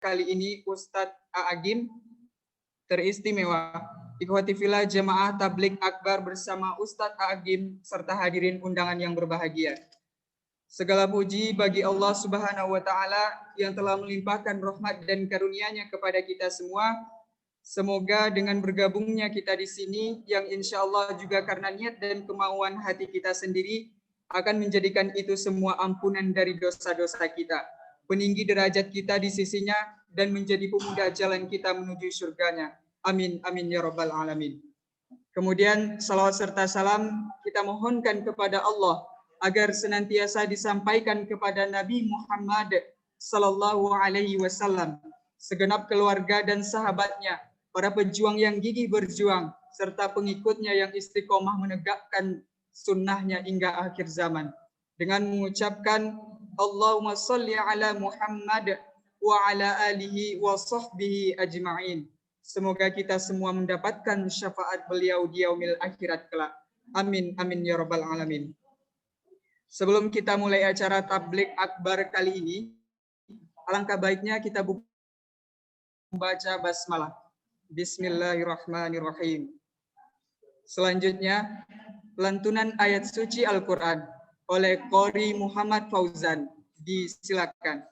kali ini Ustadz A'agim teristimewa. Ikhwati fillah Jamaah Tabligh Akbar bersama Ustadz A'agim serta hadirin undangan yang berbahagia. Segala puji bagi Allah Subhanahu wa taala yang telah melimpahkan rahmat dan karunia-Nya kepada kita semua. Semoga dengan bergabungnya kita di sini yang insya Allah juga karena niat dan kemauan hati kita sendiri akan menjadikan itu semua ampunan dari dosa-dosa kita, peninggi derajat kita di sisinya, dan menjadi pemuda jalan kita menuju surganya. Amin, amin ya rabbal alamin. Kemudian salawat serta salam kita mohonkan kepada Allah agar senantiasa disampaikan kepada Nabi Muhammad sallallahu alaihi wasallam, segenap keluarga dan sahabatnya, para pejuang yang gigih berjuang, serta pengikutnya yang istiqomah menegakkan sunnahnya hingga akhir zaman. Dengan mengucapkan Allahumma salli ala Muhammad wa ala alihi wa sahbihi ajma'in. Semoga kita semua mendapatkan syafaat beliau di yaumil akhirat kelak. Amin, amin ya rabbal alamin. Sebelum kita mulai acara tabligh akbar kali ini, alangkah baiknya kita membaca basmalah. Bismillahirrahmanirrahim. Selanjutnya, lantunan ayat suci Al-Quran oleh Qori Muhammad Fauzan. Disilakan.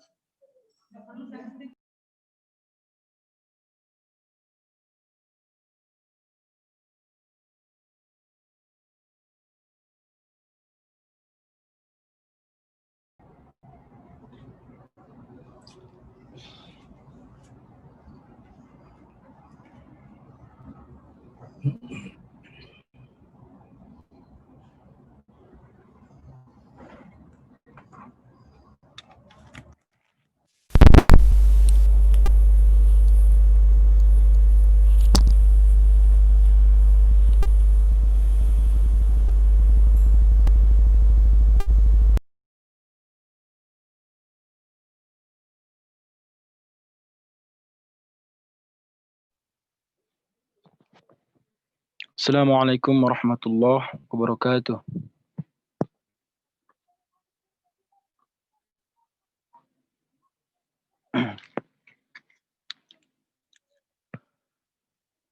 Assalamualaikum warahmatullahi wabarakatuh.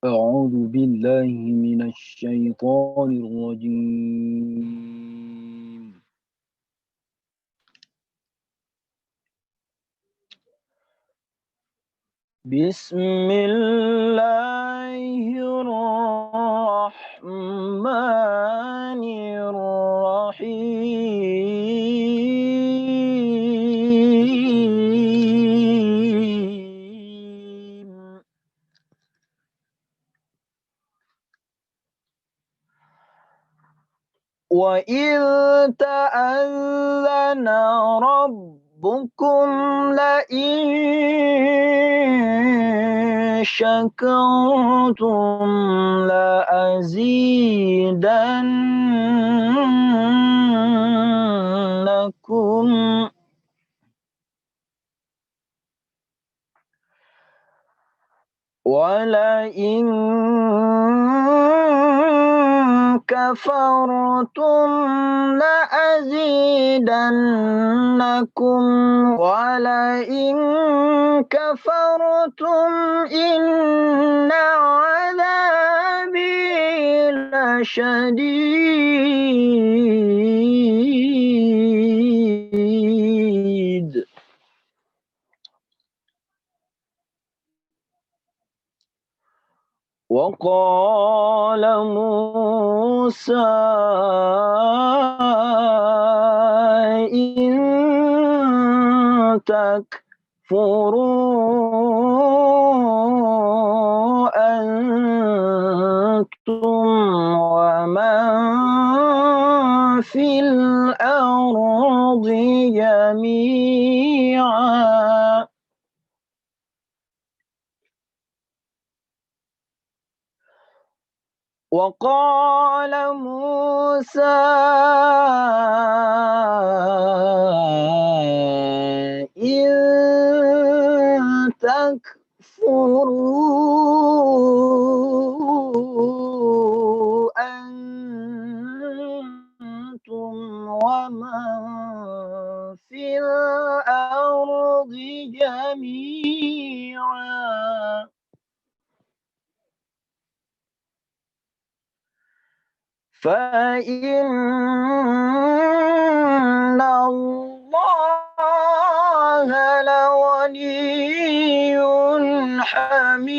A'udzu billahi minasy syaithanir rajim. Bismillahirrahmanirrahim. Wa idh ta'azzana rabbukum la in syakartum la azidannakum wa la in kafartum la azidannakum wa la in kafartum inna adzabi lasyadid. وقال موسى إن تكفروا أنتم ومن في الأرض جميعا وقال موسى إن تكفروا أنتم ومن في الأرض جميعا فإن الله لغني حميد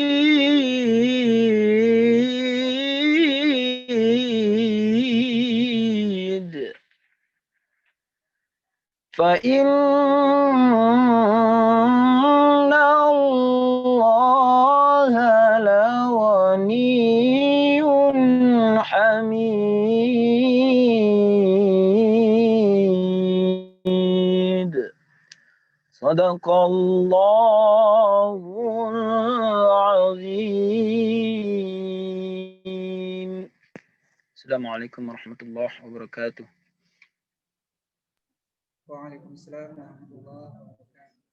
فإن الله لغني حميد صدق الله العظيم. Assalamualaikum warahmatullahi wabarakatuh. Waalaikumsalam warahmatullahi wabarakatuh.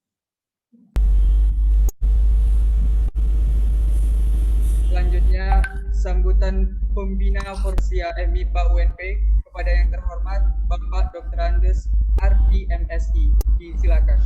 Selanjutnya sambutan pembina Forsia MIPA UNP kepada yang terhormat Bapak Dr. Andes Ardi MSI. Silakan.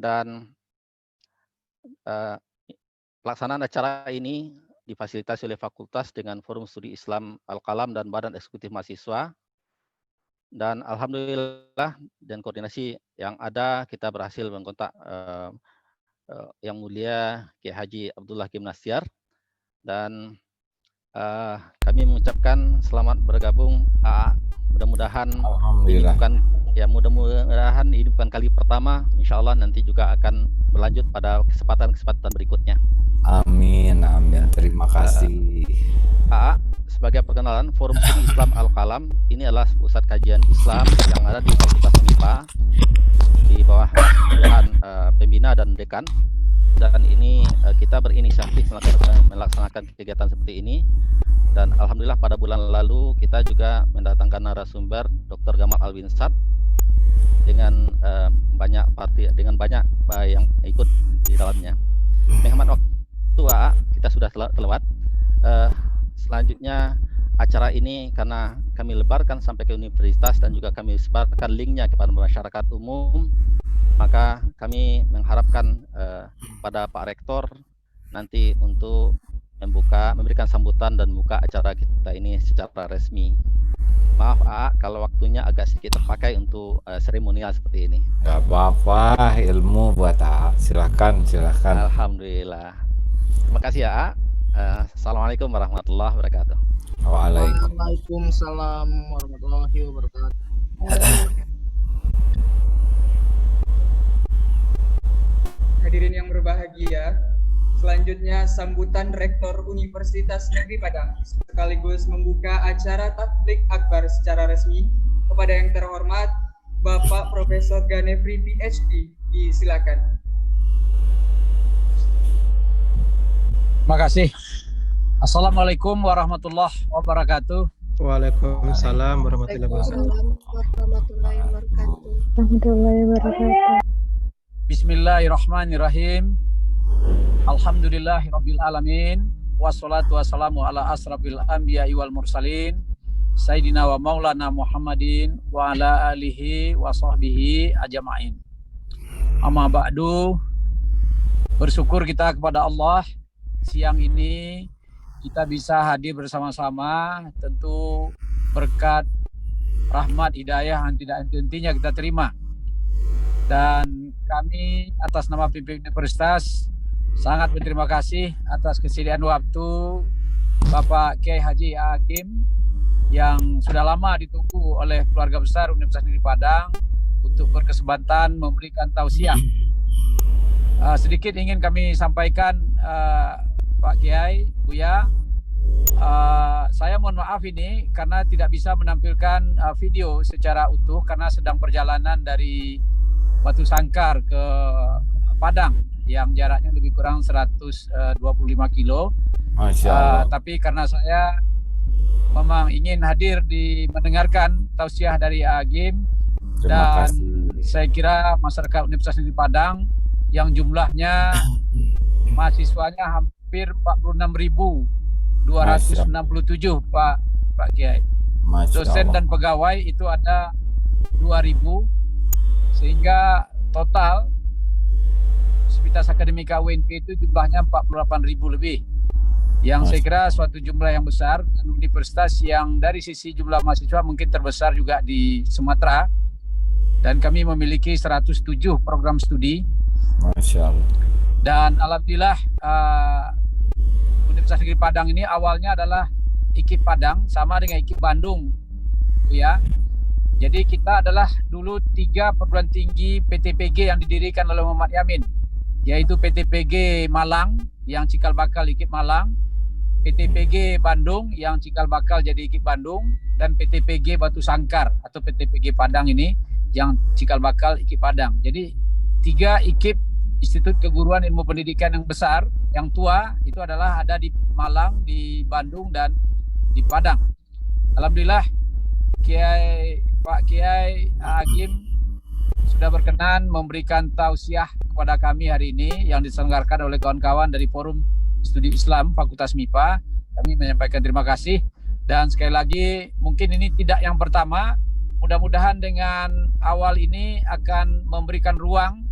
Dan pelaksanaan acara ini difasilitasi oleh Fakultas dengan Forum Studi Islam Al-Qalam dan Badan Eksekutif Mahasiswa. Dan alhamdulillah dan koordinasi yang ada kita berhasil mengkontak Yang Mulia Kiai Haji Abdullah Kim Nastyar, dan kami mengucapkan selamat bergabung. Mudah-mudahan ini bukan kali pertama. Insya Allah nanti juga akan berlanjut pada kesempatan-kesempatan berikutnya. Amin, amin. Terima kasih. Sebagai perkenalan, Forum Studi Islam Al-Qalam ini adalah pusat kajian Islam yang ada di Fakultas MIPA di bawah pimpinan pembina dan dekan. Dan ini kita berinisiatif melaksanakan kegiatan seperti ini. Dan alhamdulillah pada bulan lalu kita juga mendatangkan narasumber Dr. Gamal Alwinsat dengan banyak yang ikut di dalamnya. Menghemat waktu, kita sudah terlewat. Selanjutnya acara ini karena kami lebarkan sampai ke universitas dan juga kami sebarkan linknya kepada masyarakat umum, maka kami mengharapkan pada Pak Rektor nanti untuk memberikan sambutan dan buka acara kita ini secara resmi. Maaf kalau waktunya agak sedikit terpakai untuk seremonial seperti ini. Gak apa-apa, ilmu buat silakan. Alhamdulillah. Terima kasih Assalamualaikum warahmatullahi wabarakatuh. Waalaikumsalam warahmatullahi wabarakatuh. Hadirin yang berbahagia, selanjutnya sambutan Rektor Universitas Negeri Padang sekaligus membuka acara Tatblik Akbar secara resmi kepada yang terhormat Bapak Profesor Ganefri PhD. Disilakan. Terima kasih. Assalamualaikum warahmatullahi wabarakatuh. Waalaikumsalam warahmatullahi wabarakatuh. Bismillahirrahmanirrahim. Alhamdulillahirabbil alamin. Wassalatu wassalamu ala asrafil anbiya'i wal mursalin Sayyidina wa maulana Muhammadin wa ala alihi wa sahbihi ajma'in. Amma ba'du. Bersyukur kita kepada Allah, siang ini kita bisa hadir bersama-sama, tentu berkat rahmat hidayah yang tidak henti-hentinya kita terima. Dan kami atas nama pimpinan universitas sangat berterima kasih atas kesediaan waktu Bapak Kiai Haji Hakim yang sudah lama ditunggu oleh keluarga besar Universitas Negeri Padang untuk berkesempatan memberikan tausiah. Sedikit ingin kami sampaikan, Pak Kiai, Buya, saya mohon maaf ini karena tidak bisa menampilkan video secara utuh karena sedang perjalanan dari Batu Sangkar ke Padang yang jaraknya lebih kurang 125 kilo. Masya Allah. Tapi karena saya memang ingin hadir mendengarkan tausiah dari Agim, Terima dan kasih. saya kira masyarakat Universitas Negeri Padang yang jumlahnya mahasiswanya hampir 46.267 Pak Kiai. Masya Dosen Allah. dan pegawai itu ada 2.000, sehingga total Sivitas Akademika UNP itu jumlahnya 48.000 lebih. Yang saya kira suatu jumlah yang besar, dan universitas yang dari sisi jumlah mahasiswa mungkin terbesar juga di Sumatera. Dan kami memiliki 107 program studi. Masya Allah. Dan alhamdulillah Universitas Negeri Padang ini awalnya adalah IKIP Padang sama dengan IKIP Bandung, ya. Jadi kita adalah dulu 3 perguruan tinggi PTPG yang didirikan oleh Muhammad Yamin, yaitu PTPG Malang yang cikal bakal IKIP Malang, PTPG Bandung yang cikal bakal jadi IKIP Bandung, dan PTPG Batu Sangkar atau PTPG Padang ini yang cikal bakal IKIP Padang. Jadi 3 IKIP, Institut Keguruan Ilmu Pendidikan yang besar, yang tua, itu adalah ada di Malang, di Bandung, dan di Padang. Alhamdulillah Pak Kiai Agim sudah berkenan memberikan tausiah kepada kami hari ini yang diselenggarakan oleh kawan-kawan dari Forum Studi Islam Fakultas MIPA. Kami menyampaikan terima kasih, dan sekali lagi mungkin ini tidak yang pertama. Mudah-mudahan dengan awal ini akan memberikan ruang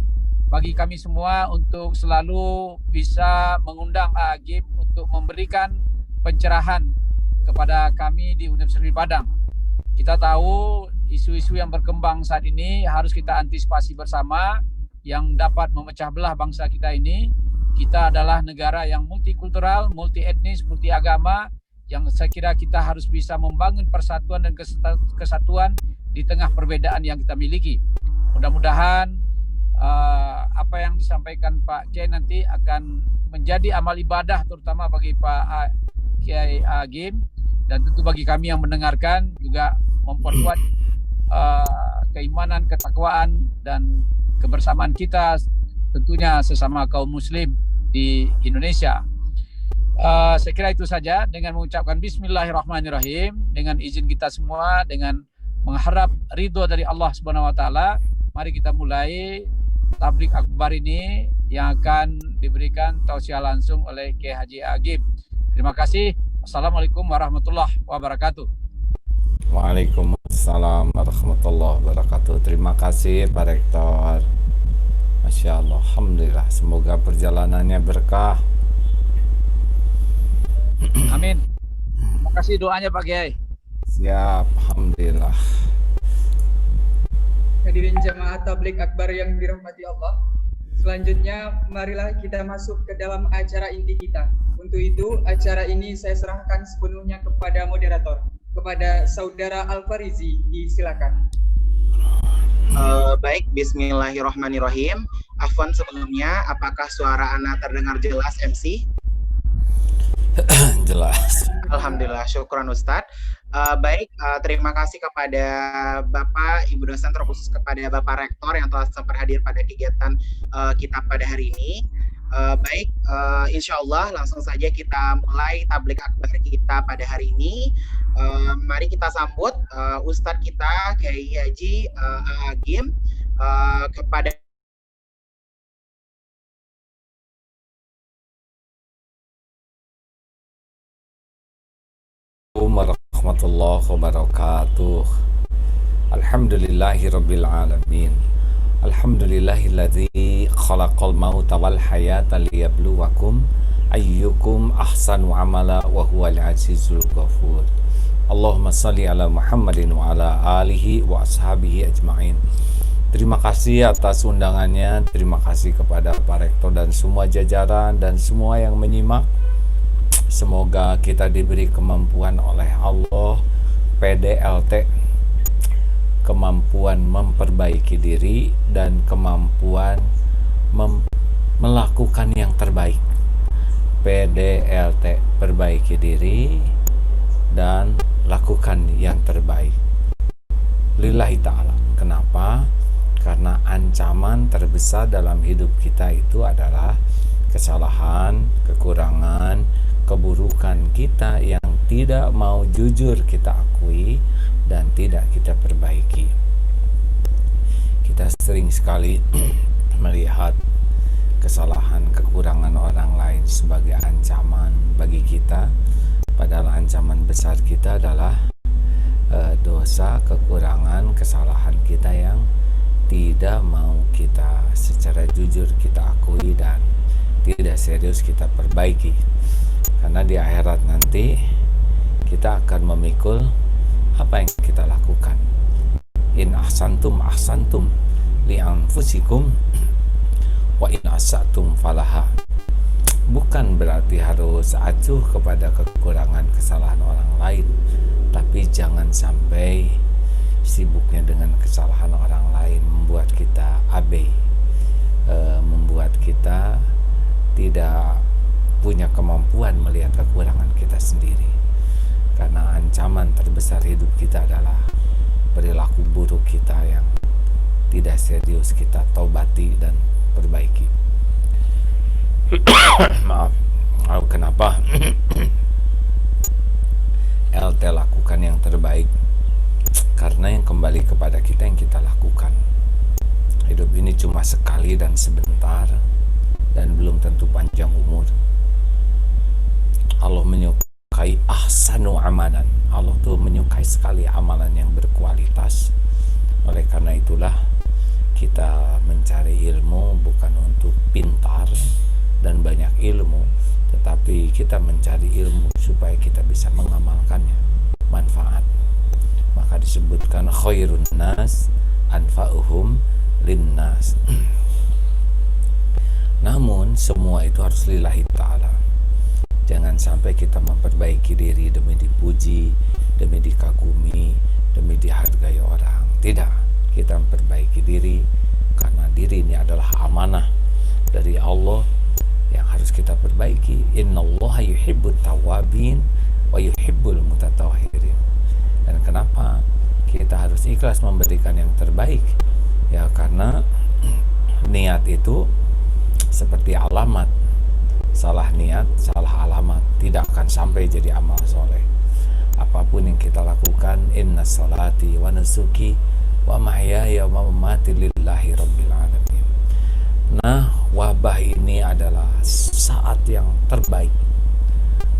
bagi kami semua untuk selalu bisa mengundang Agim untuk memberikan pencerahan kepada kami di Universitas Negeri Padang. Kita tahu isu-isu yang berkembang saat ini harus kita antisipasi bersama yang dapat memecah belah bangsa kita ini. Kita adalah negara yang multikultural, multi etnis, multi agama, yang saya kira kita harus bisa membangun persatuan dan kesatuan di tengah perbedaan yang kita miliki. Mudah-mudahan apa yang disampaikan Pak Kiai nanti akan menjadi amal ibadah terutama bagi Pak Kiai Agim, dan tentu bagi kami yang mendengarkan juga memperkuat keimanan, ketakwaan, dan kebersamaan kita tentunya sesama kaum muslim di Indonesia. Saya kira itu saja, dengan mengucapkan bismillahirrahmanirrahim, dengan izin kita semua, dengan mengharap ridho dari Allah Subhanahu wa taala, mari kita mulai tablik akbar ini yang akan diberikan tausiah langsung oleh Kiai Haji Agim. Terima kasih. Assalamualaikum warahmatullahi wabarakatuh. Waalaikumsalam warahmatullahi wabarakatuh. Terima kasih Pak Rektor. Masya Allah. Alhamdulillah. Semoga perjalanannya berkah. Amin. Terima kasih doanya Pak Kiai. Siap. Alhamdulillah. Hadirin jamaah tablik akbar yang dirahmati Allah. Selanjutnya marilah kita masuk ke dalam acara inti kita. Untuk itu acara ini saya serahkan sepenuhnya kepada moderator, kepada Saudara Al-Farizi. Silakan. Baik, bismillahirrahmanirrahim. Afwan sebelumnya, apakah suara Ana terdengar jelas MC? Jelas. Alhamdulillah, syukran Ustadz. Terima kasih kepada Bapak, Ibu dosen, terkhusus kepada Bapak Rektor yang telah sempat hadir pada kegiatan kita pada hari ini. Insya Allah langsung saja kita mulai tablik akbar kita pada hari ini. Mari kita sambut Ustadz kita, Kiai Haji Agim, kepada warahmatullahi wabarakatuh. Alhamdulillahi rabbil alamin. Alhamdulillahilladzi khalaqal mauta wal hayata liyabluwakum ayyukum ahsanu amala wa huwal azizul ghafur. Allahumma salli ala Muhammadin wa ala alihi wa ashabihi ajma'in. Terima kasih atas undangannya. Terima kasih kepada Pak Rektor dan semua jajaran dan semua yang menyimak. Semoga kita diberi kemampuan oleh Allah PDLT, kemampuan memperbaiki diri dan kemampuan melakukan yang terbaik. PDLT, perbaiki diri dan lakukan yang terbaik lillahi ta'ala. Kenapa? Karena ancaman terbesar dalam hidup kita itu adalah kesalahan, kekurangan, keburukan kita yang tidak mau jujur kita akui dan tidak kita perbaiki. Kita sering sekali melihat kesalahan, kekurangan orang lain sebagai ancaman bagi kita, padahal ancaman besar kita adalah dosa, kekurangan, kesalahan kita yang tidak mau kita secara jujur kita akui dan tidak serius kita perbaiki. Karena di akhirat nanti kita akan memikul apa yang kita lakukan. In ahsantum ahsantum li anfusikum wa in asatum falaha. Bukan berarti harus acuh kepada kekurangan kesalahan orang lain, tapi jangan sampai sibuknya dengan kesalahan orang lain membuat kita abai, membuat kita tidak punya kemampuan melihat kekurangan kita sendiri. Karena ancaman terbesar hidup kita adalah perilaku buruk kita yang tidak serius kita taubati dan perbaiki. Maaf, kenapa LT lakukan yang terbaik? Karena yang kembali kepada kita yang kita lakukan. Hidup ini cuma sekali dan sebentar, dan belum tentu panjang umur. Allah menyukai ahsanu amalan. Allah tuh menyukai sekali amalan yang berkualitas. Oleh karena itulah kita mencari ilmu bukan untuk pintar dan banyak ilmu, tetapi kita mencari ilmu supaya kita bisa mengamalkannya, manfaat. Maka disebutkan khairun nas anfa'uhum linnas. Namun semua itu harus lillahi ta'ala. Jangan sampai kita memperbaiki diri demi dipuji, demi dikagumi, demi dihargai orang. Tidak, kita memperbaiki diri karena diri ini adalah amanah dari Allah yang harus kita perbaiki. Innallaha yuhibbut tawwabin wa yuhibbul mutatahhirin. Dan kenapa kita harus ikhlas memberikan yang terbaik? Ya karena niat itu seperti alamat. Salah niat, salah alamat, tidak akan sampai jadi amal soleh. Apapun yang kita lakukan, inna salati wa nusuki wa mahyaya wa mamati lillahi rabbil alamin. Nah, wabah ini adalah saat yang terbaik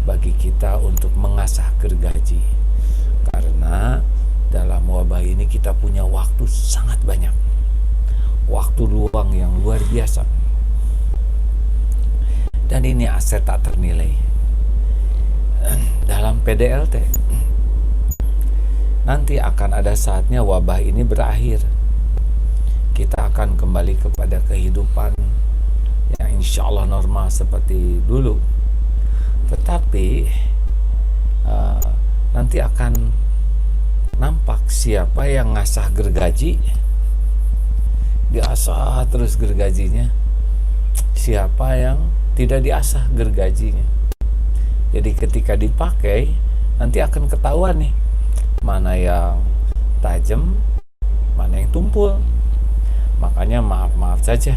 bagi kita untuk mengasah gergaji. Karena dalam wabah ini kita punya waktu sangat banyak. Waktu luang yang luar biasa. Dan ini aset tak ternilai. Dalam PDLT nanti akan ada saatnya wabah ini berakhir. Kita akan kembali kepada kehidupan yang insya Allah normal seperti dulu. Tetapi nanti akan nampak siapa yang ngasah gergaji, diasah terus gergajinya, siapa yang tidak diasah gergajinya. Jadi ketika dipakai nanti akan ketahuan nih mana yang tajam, mana yang tumpul. Makanya maaf saja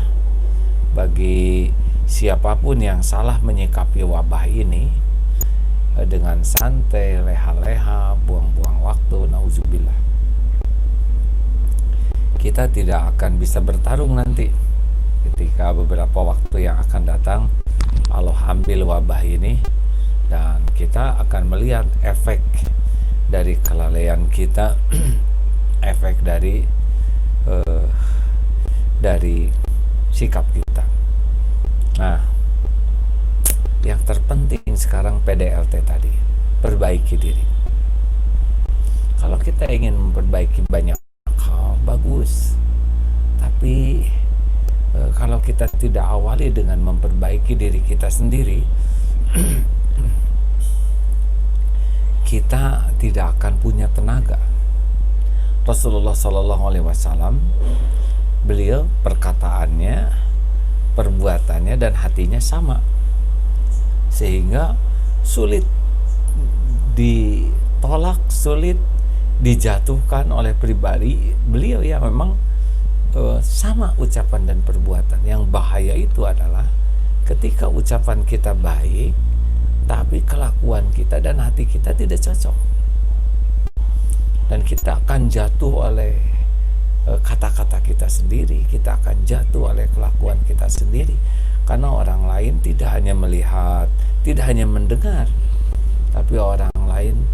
bagi siapapun yang salah menyikapi wabah ini dengan santai, leha-leha, buang-buang waktu, nauzubillah. Kita tidak akan bisa bertarung nanti ketika beberapa waktu yang akan datang Allah ambil wabah ini, dan kita akan melihat efek dari kelalaian kita, efek dari sikap kita. Nah, yang terpenting sekarang PDLT tadi, perbaiki diri. Kalau kita ingin memperbaiki banyak hal, bagus. Tapi kalau kita tidak awali dengan memperbaiki diri kita sendiri, kita kita tidak akan punya tenaga. Rasulullah SAW, beliau perkataannya, perbuatannya dan hatinya sama, sehingga sulit ditolak, sulit dijatuhkan oleh pribadi beliau yang memang sama ucapan dan perbuatan. Yang bahaya itu adalah ketika ucapan kita baik tapi kelakuan kita dan hati kita tidak cocok, dan kita akan jatuh oleh kata-kata kita sendiri, kita akan jatuh oleh kelakuan kita sendiri, karena orang lain tidak hanya melihat, tidak hanya mendengar, tapi orang lain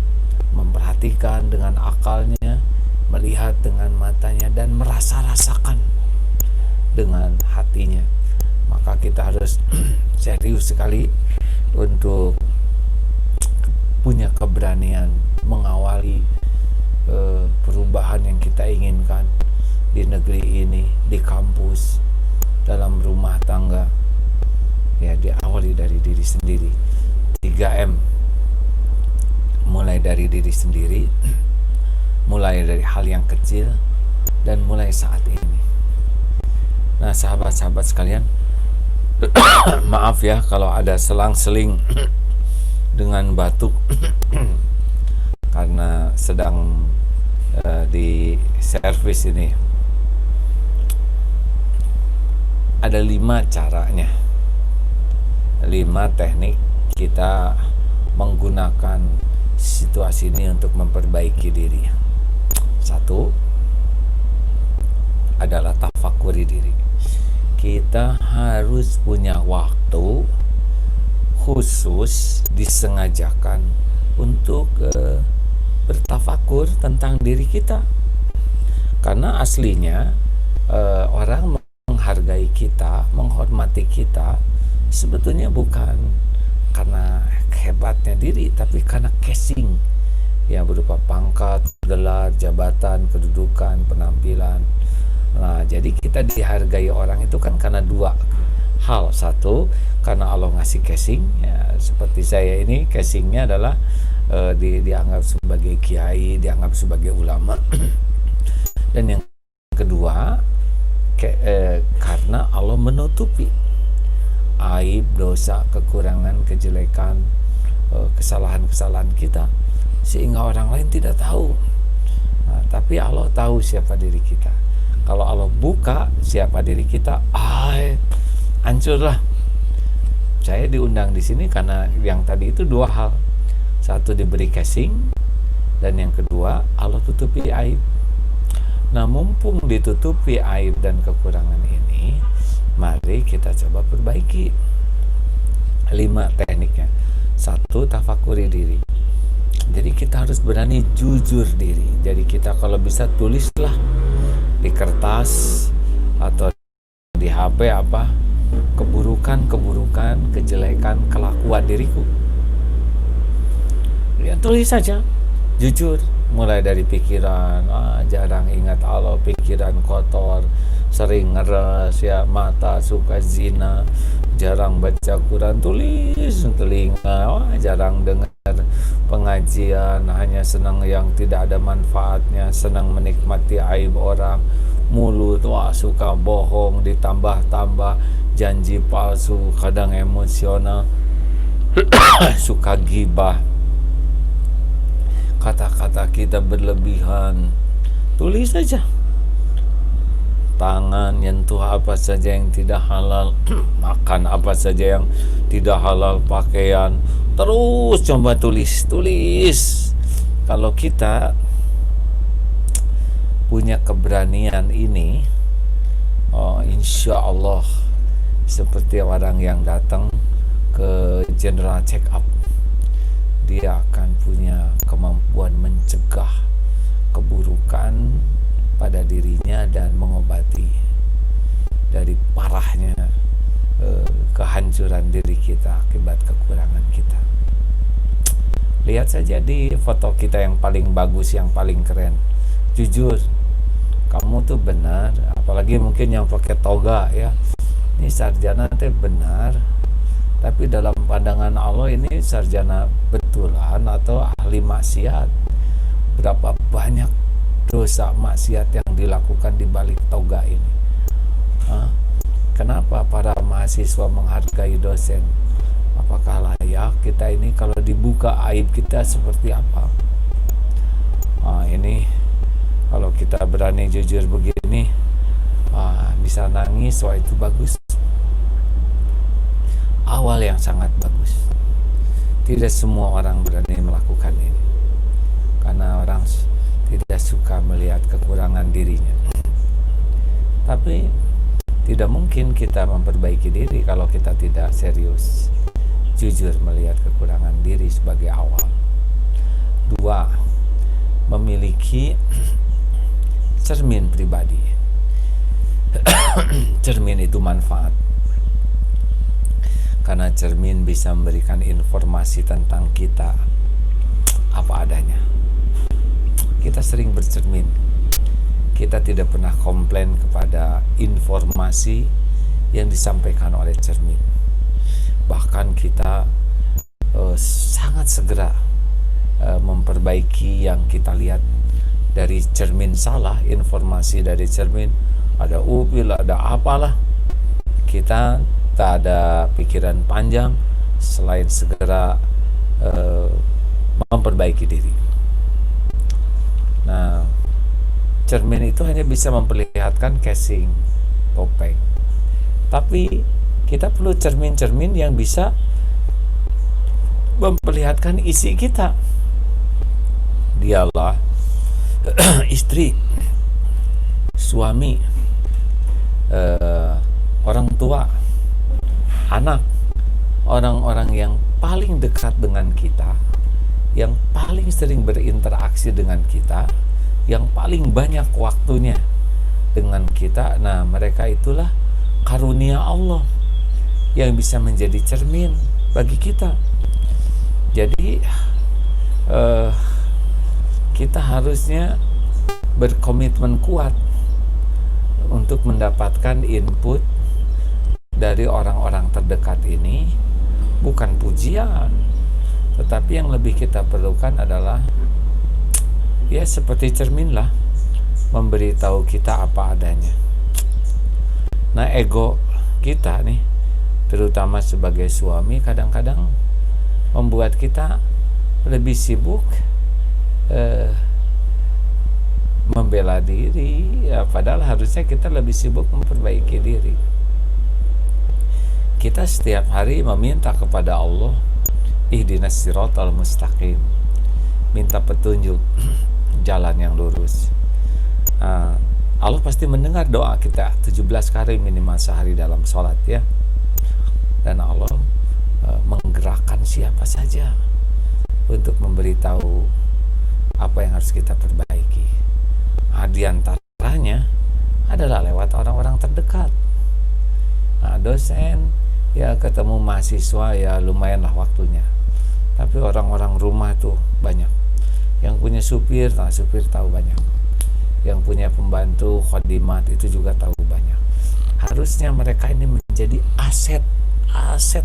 memperhatikan dengan akalnya, melihat dengan matanya, dan merasa-rasakan dengan hatinya. Maka kita harus serius sekali untuk punya keberanian mengawali perubahan yang kita inginkan di negeri ini, di kampus, dalam rumah tangga. Ya, diawali dari diri sendiri. 3M, mulai dari diri sendiri, mulai dari hal yang kecil, dan mulai saat ini. Nah, sahabat-sahabat sekalian, maaf ya kalau ada selang-seling dengan batuk karena sedang di servis ini. Ada 5 caranya, 5 teknik kita menggunakan situasi ini untuk memperbaiki diri. 1 adalah tafakuri diri. Kita harus punya waktu khusus, disengajakan untuk bertafakur tentang diri kita. Karena aslinya orang menghargai kita, menghormati kita sebetulnya bukan karena hebatnya diri, tapi karena casing yang berupa pangkat, gelar, jabatan, kedudukan, penampilan. Nah, jadi kita dihargai orang itu kan karena 2 hal. 1, karena Allah ngasih casing, ya, seperti saya ini casingnya adalah dianggap sebagai kiai, dianggap sebagai ulama. Dan yang kedua, karena Allah menutupi aib, dosa, kekurangan, kejelekan, kesalahan-kesalahan kita, sehingga orang lain tidak tahu. Nah, tapi Allah tahu siapa diri kita. Kalau Allah buka siapa diri kita, hancurlah. Saya diundang di sini karena yang tadi itu 2 hal. 1, diberi casing, dan yang kedua, Allah tutupi aib. Nah, mumpung ditutupi aib dan kekurangan ini, mari kita coba perbaiki. 5 tekniknya. 1, tafakuri diri. Jadi kita harus berani jujur diri. Jadi kita kalau bisa tulislah di kertas atau di HP keburukan, kejelekan, kelakuan diriku. Ya, tulis saja, jujur. Mulai dari pikiran, jarang ingat Allah, pikiran kotor, sering ngeres, ya, mata suka zina, jarang baca Quran, tulis. Telinga, jarang dengar pengajian, hanya senang yang tidak ada manfaatnya, senang menikmati aib orang. Mulut, suka bohong, ditambah-tambah janji palsu, kadang emosional, suka gibah, kata-kata kita berlebihan. Tulis saja. Tangan nyentuh apa saja yang tidak halal, makan apa saja yang tidak halal, pakaian, terus coba tulis. Kalau kita punya keberanian ini, insya Allah seperti orang yang datang ke general check up, dia akan punya kemampuan mencegah keburukan pada dirinya dan mengobati dari parahnya kehancuran diri kita akibat kekurangan kita. Lihat saja di foto kita yang paling bagus, yang paling keren. Jujur, kamu tuh benar, apalagi mungkin yang pakai toga, ya, ini sarjana teh benar, tapi dalam pandangan Allah ini sarjana betulan atau ahli maksiat. Berapa banyak dosa maksiat yang dilakukan di balik toga ini. Kenapa para mahasiswa menghargai dosen? Apakah layak kita ini kalau dibuka aib kita seperti apa? Ini kalau kita berani jujur begini, bisa nangis, wah itu bagus. Awal yang sangat bagus. Tidak semua orang berani melakukan ini, karena orang tidak suka melihat kekurangan dirinya. Tapi tidak mungkin kita memperbaiki diri kalau kita tidak serius, jujur melihat kekurangan diri sebagai awal. 2, memiliki cermin pribadi. Cermin itu manfaat, karena cermin bisa memberikan informasi tentang kita apa adanya. Kita sering bercermin, kita tidak pernah komplain kepada informasi yang disampaikan oleh cermin. Bahkan kita sangat segera memperbaiki yang kita lihat dari cermin salah. Informasi dari cermin ada upil, ada apalah, kita tak ada pikiran panjang selain segera memperbaiki diri. Nah, cermin itu hanya bisa memperlihatkan casing, topeng. Tapi kita perlu cermin-cermin yang bisa memperlihatkan isi kita. Dialah istri, suami, orang tua, anak, orang-orang yang paling dekat dengan kita, yang paling sering berinteraksi dengan kita, yang paling banyak waktunya dengan kita. Nah, mereka itulah karunia Allah yang bisa menjadi cermin bagi kita. Jadi kita harusnya berkomitmen kuat untuk mendapatkan input dari orang-orang terdekat ini, bukan pujian, tetapi yang lebih kita perlukan adalah ya seperti cermin lah, memberitahu kita apa adanya. Nah, ego kita nih, terutama sebagai suami, kadang-kadang membuat kita lebih sibuk membela diri, ya, padahal harusnya kita lebih sibuk memperbaiki diri. Kita setiap hari meminta kepada Allah, ihdinas siratal mustaqim, minta petunjuk jalan yang lurus. Allah pasti mendengar doa kita 17 kali minimal sehari dalam sholat, ya. Dan Allah menggerakkan siapa saja untuk memberitahu apa yang harus kita perbaiki. Di antaranya adalah lewat orang-orang terdekat. Dosen, ya ketemu mahasiswa, ya lumayanlah waktunya. Tapi orang-orang rumah tuh banyak. Yang punya supir, supir tahu banyak. Yang punya pembantu, khadimat, itu juga tahu banyak. Harusnya mereka ini menjadi aset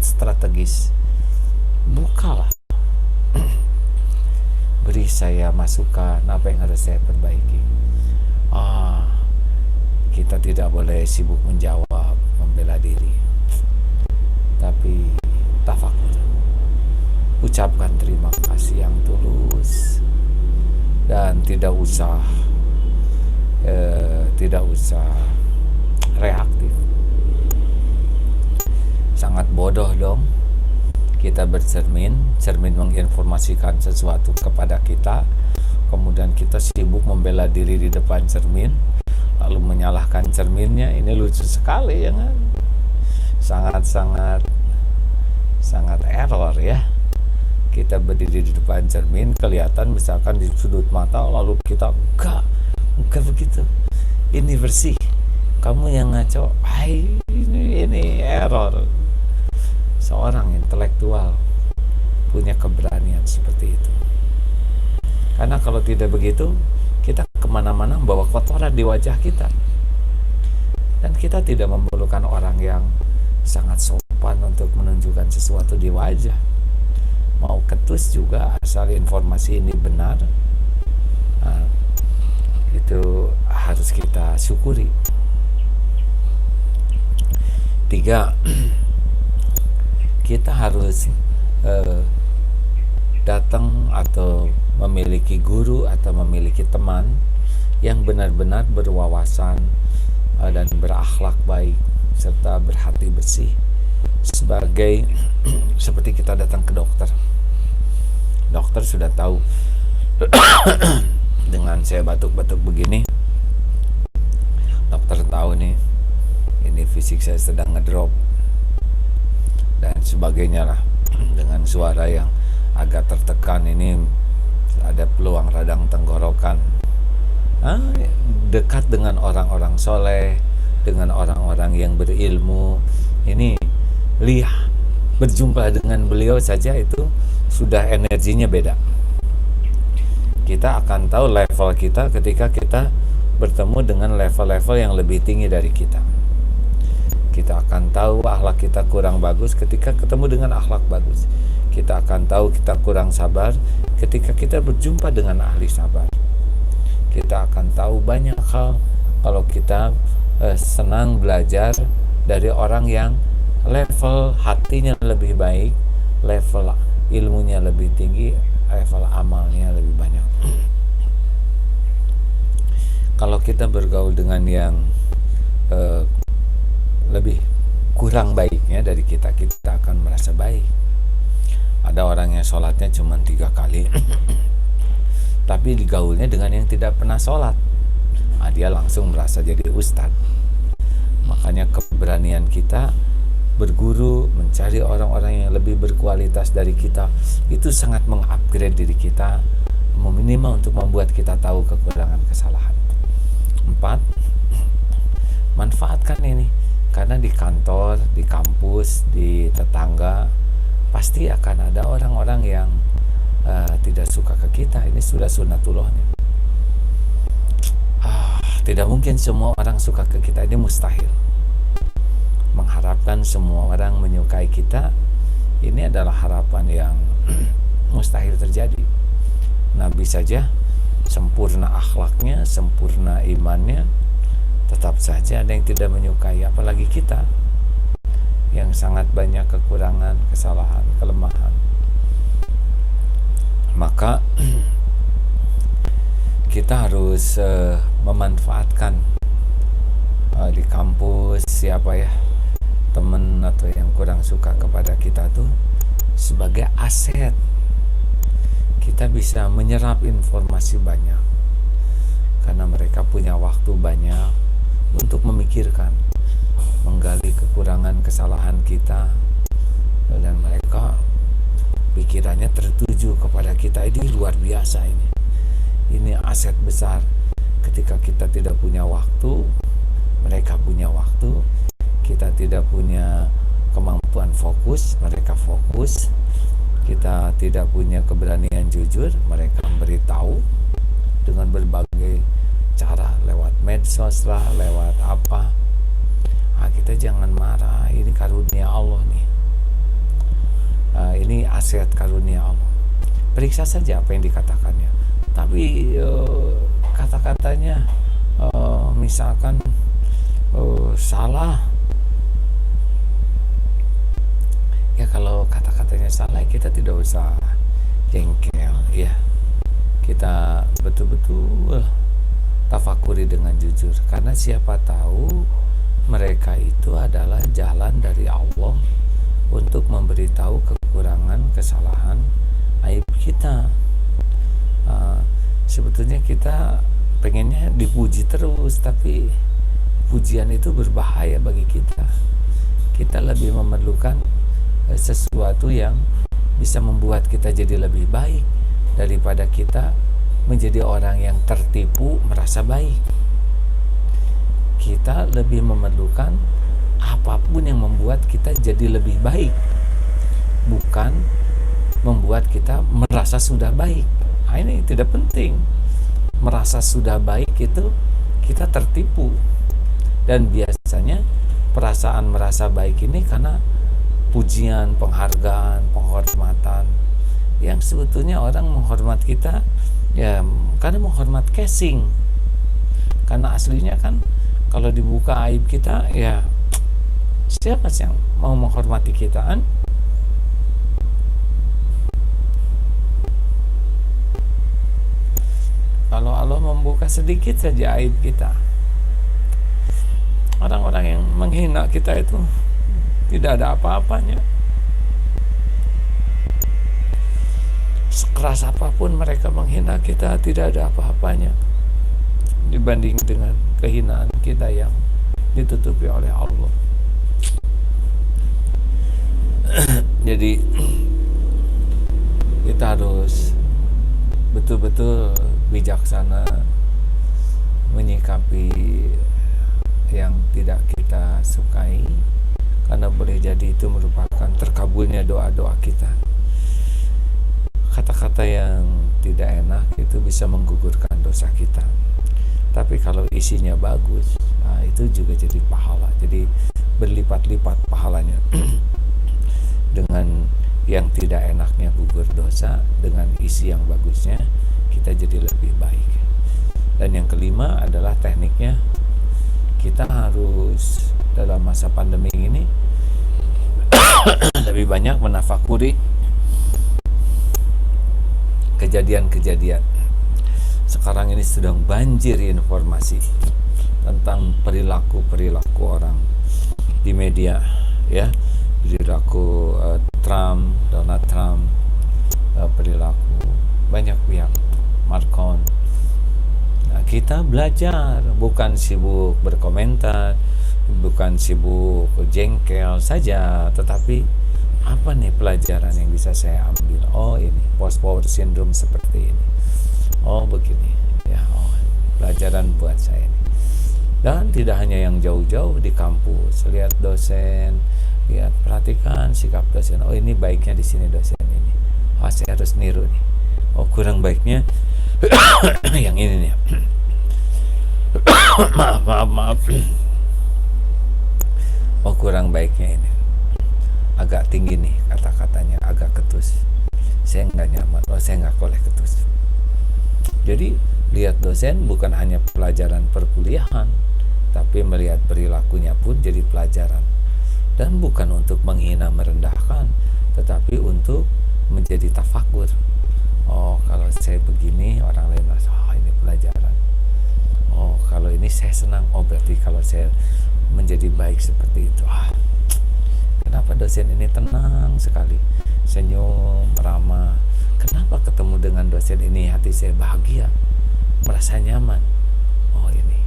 strategis. Bukalah, beri saya masukan apa yang harus saya perbaiki. Kita tidak boleh sibuk menjawab, membela diri, tapi tafakur, ucapkan terima kasih yang tulus, dan tidak usah reaktif. Sangat bodoh dong kita bercermin, cermin menginformasikan sesuatu kepada kita, kemudian kita sibuk membela diri di depan cermin, lalu menyalahkan cerminnya. Ini lucu sekali, ya kan? Sangat error, ya. Kita berdiri di depan cermin, kelihatan misalkan di sudut mata, lalu kita enggak begitu, ini bersih, kamu yang ngaco. Ini error. Seorang intelektual punya keberanian seperti itu, karena kalau tidak begitu, kita kemana-mana membawa kotoran di wajah kita. Dan kita tidak memerlukan orang yang sangat sopan sopan untuk menunjukkan sesuatu di wajah. Mau ketus juga asal informasi ini benar, itu harus kita syukuri. 3, kita harus datang atau memiliki guru atau memiliki teman yang benar-benar berwawasan dan berakhlak baik serta berhati bersih. Sebagai seperti kita datang ke dokter. Dokter sudah tahu dengan saya batuk-batuk begini, dokter tahu nih ini fisik saya sedang ngedrop dan sebagainya lah. Dengan suara yang agak tertekan ini ada peluang radang tenggorokan. Dekat dengan orang-orang soleh, dengan orang-orang yang berilmu, ini lihat berjumpa dengan beliau saja itu sudah energinya beda. Kita akan tahu level kita ketika kita bertemu dengan level-level yang lebih tinggi dari kita. Kita akan tahu akhlak kita kurang bagus ketika ketemu dengan akhlak bagus. Kita akan tahu kita kurang sabar ketika kita berjumpa dengan ahli sabar. Kita akan tahu banyak hal kalau kita senang belajar dari orang yang level hatinya lebih baik, level ilmunya lebih tinggi, level amalnya lebih banyak. Kalau kita bergaul dengan yang lebih kurang baiknya dari kita, kita akan merasa baik. Ada orang yang sholatnya cuma 3 kali tapi digaulnya dengan yang tidak pernah sholat, dia langsung merasa jadi ustadz. Makanya keberanian kita berguru, mencari orang-orang yang lebih berkualitas dari kita, itu sangat mengupgrade diri kita, minimal untuk membuat kita tahu kekurangan kesalahan. 4, manfaatkan ini, karena di kantor, di kampus, di tetangga pasti akan ada orang-orang yang tidak suka ke kita. Ini sudah sunnatullahnya. Tidak mungkin semua orang suka ke kita, ini mustahil. Mengharapkan semua orang menyukai kita, ini adalah harapan yang mustahil terjadi. Nabi saja sempurna akhlaknya, sempurna imannya, tetap saja ada yang tidak menyukai, apalagi kita yang sangat banyak kekurangan, kesalahan, kelemahan. Maka kita harus memanfaatkan di kampus siapa ya teman atau yang kurang suka kepada kita tuh sebagai aset. Kita bisa menyerap informasi banyak karena mereka punya waktu banyak untuk memikirkan, menggali kekurangan kesalahan kita, dan mereka pikirannya tertuju kepada kita. Ini luar biasa, ini aset besar. Ketika kita tidak punya waktu, mereka punya waktu. Kita tidak punya kemampuan fokus, mereka fokus. Kita tidak punya keberanian jujur, mereka memberitahu dengan berbagai cara, lewat medsos lah, lewat apa. Kita jangan marah, ini karunia Allah nih. Ini aset karunia Allah. Periksa saja apa yang dikatakannya. Tapi kata-katanya misalkan salah, ya kalau kata-katanya salah kita tidak usah jengkel, ya kita betul-betul tafakuri dengan jujur, karena siapa tahu mereka itu adalah jalan dari Allah untuk memberitahu kekurangan, kesalahan, aib kita. Sebetulnya kita pengennya dipuji terus, tapi pujian itu berbahaya bagi kita. Kita lebih memerlukan sesuatu yang bisa membuat kita jadi lebih baik daripada kita menjadi orang yang tertipu merasa baik. Kita lebih memerlukan apapun yang membuat kita jadi lebih baik, bukan membuat kita merasa sudah baik. Ini tidak penting. Merasa sudah baik itu kita tertipu. Dan biasanya perasaan merasa baik ini karena pujian, penghargaan, penghormatan, yang sebetulnya orang menghormat kita ya karena menghormat casing, karena aslinya kan kalau dibuka aib kita ya siapa sih yang mau menghormati kita kan? Kalau Allah membuka sedikit saja aib kita, orang-orang yang menghina kita itu tidak ada apa-apanya. Sekeras apapun mereka menghina kita, tidak ada apa-apanya dibanding dengan kehinaan kita yang ditutupi oleh Allah. Jadi kita harus betul-betul bijaksana menyikapi yang tidak kita sukai, karena boleh jadi itu merupakan terkabulnya doa-doa kita. Kata-kata yang tidak enak itu bisa menggugurkan dosa kita, tapi kalau isinya bagus, nah itu juga jadi pahala, jadi berlipat-lipat pahalanya. Dengan yang tidak enaknya gugur dosa, dengan isi yang bagusnya kita jadi lebih baik. Dan yang kelima adalah tekniknya, kita harus dalam masa pandemi ini lebih banyak menafakuri kejadian-kejadian. Sekarang ini sedang banjir informasi tentang perilaku-perilaku orang di media, ya, perilaku Donald Trump, perilaku banyak pihak, Marcon. Nah, kita belajar, bukan sibuk berkomentar, bukan sibuk jengkel saja, tetapi apa nih pelajaran yang bisa saya ambil? Oh ini post power syndrome seperti ini. Oh begini, ya. Oh, pelajaran buat saya ini. Dan tidak hanya yang jauh-jauh di kampus, lihat dosen, lihat perhatikan sikap dosen. Oh ini baiknya di sini dosen ini. Oh saya harus niru nih. Oh kurang baiknya yang ini nih. maaf. Oh kurang baiknya ini. Agak tinggi nih kata-katanya, agak ketus. Saya nggak nyaman. Oh saya nggak boleh ketus. Jadi lihat dosen bukan hanya pelajaran perkuliahan, tapi melihat perilakunya pun jadi pelajaran. Dan bukan untuk menghina merendahkan, tetapi untuk menjadi tafakur. Oh kalau saya begini, orang lain merasa oh ini pelajaran. Oh kalau ini saya senang, oh berarti kalau saya menjadi baik seperti itu. Kenapa dosen ini tenang sekali, senyum, ramah. Kenapa ketemu dengan dosen ini hati saya bahagia, merasa nyaman. Oh ini,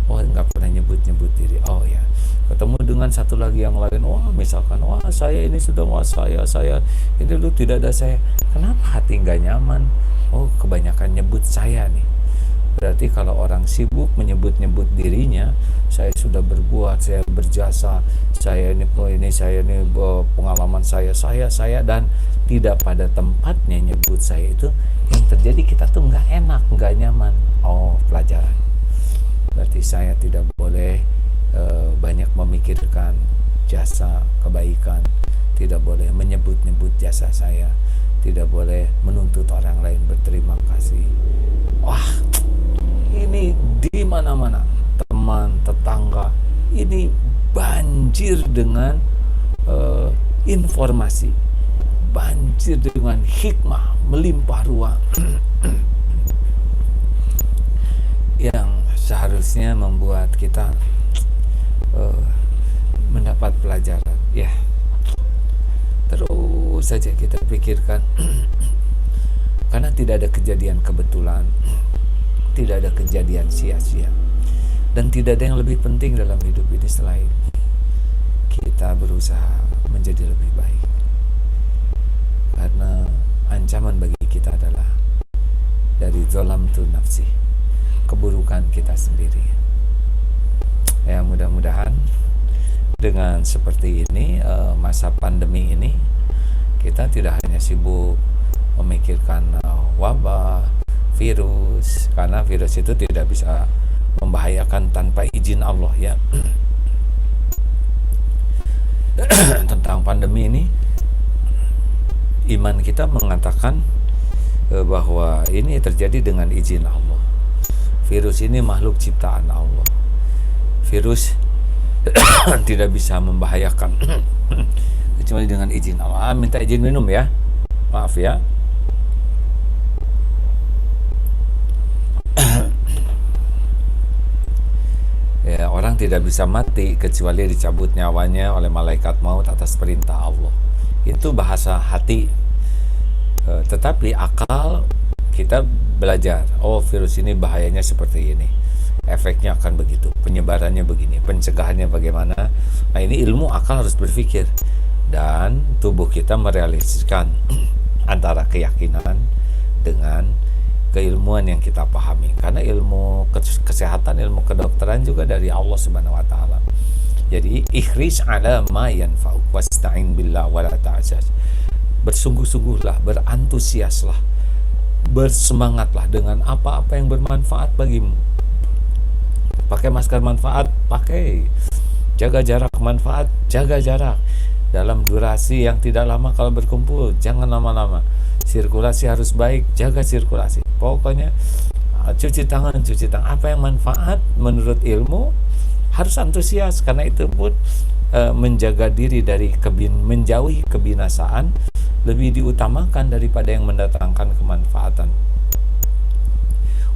oh nggak pernah nyebut-nyebut diri. Oh ya, ketemu dengan satu lagi yang lain, wah misalkan, wah saya ini sudah, wah saya ini dulu tidak ada saya. Kenapa hati nggak nyaman? Oh kebanyakan nyebut saya nih. Berarti kalau orang sibuk menyebut-nyebut dirinya, saya sudah berbuat, saya berjasa, saya ini pengalaman saya, dan tidak pada tempatnya nyebut saya, itu yang terjadi kita tuh nggak enak, nggak nyaman. Oh pelajaran. Berarti saya tidak boleh banyak memikirkan jasa kebaikan, tidak boleh menyebut-nyebut jasa saya, tidak boleh menuntut orang lain berterima kasih. Wah, ini di mana-mana, teman, tetangga, ini banjir dengan informasi, banjir dengan hikmah, melimpah ruah yang seharusnya membuat kita mendapat pelajaran. Ya, terus saja kita pikirkan. Karena tidak ada kejadian kebetulan, tidak ada kejadian sia-sia, dan tidak ada yang lebih penting dalam hidup ini selain kita berusaha menjadi lebih baik. Karena ancaman bagi kita adalah dari zalamtu nafsi, keburukan kita sendiri. Ya, mudah-mudahan dengan seperti ini, masa pandemi ini, kita tidak hanya sibuk memikirkan wabah, virus, karena virus itu tidak bisa membahayakan tanpa izin Allah, ya. tentang pandemi ini, iman kita mengatakan bahwa ini terjadi dengan izin Allah. Virus ini makhluk ciptaan Allah. Virus tidak bisa membahayakan kecuali dengan izin Allah. Minta izin minum ya. Maaf ya. Ya, orang tidak bisa mati kecuali dicabut nyawanya oleh malaikat maut atas perintah Allah. Itu bahasa hati. Tetapi akal kita belajar, oh virus ini bahayanya seperti ini, efeknya akan begitu, penyebarannya begini, pencegahannya bagaimana. Nah, ini ilmu akal harus berpikir, dan tubuh kita merealisasikan antara keyakinan dengan keilmuan yang kita pahami. Karena ilmu kesehatan, ilmu kedokteran juga dari Allah Subhanahu wa taala. Jadi ikhris ala ma yanfa'uk wasta'in billah wala ta'jaz. Bersungguh-sungguhlah, berantusiaslah, bersemangatlah dengan apa-apa yang bermanfaat bagimu. Pakai masker manfaat, pakai. Jaga jarak manfaat, jaga jarak. Dalam durasi yang tidak lama kalau berkumpul, jangan lama-lama. Sirkulasi harus baik, jaga sirkulasi. Pokoknya cuci tangan. Apa yang manfaat menurut ilmu harus antusias, karena itu pun menjaga diri dari menjauhi kebinasaan lebih diutamakan daripada yang mendatangkan kemanfaatan.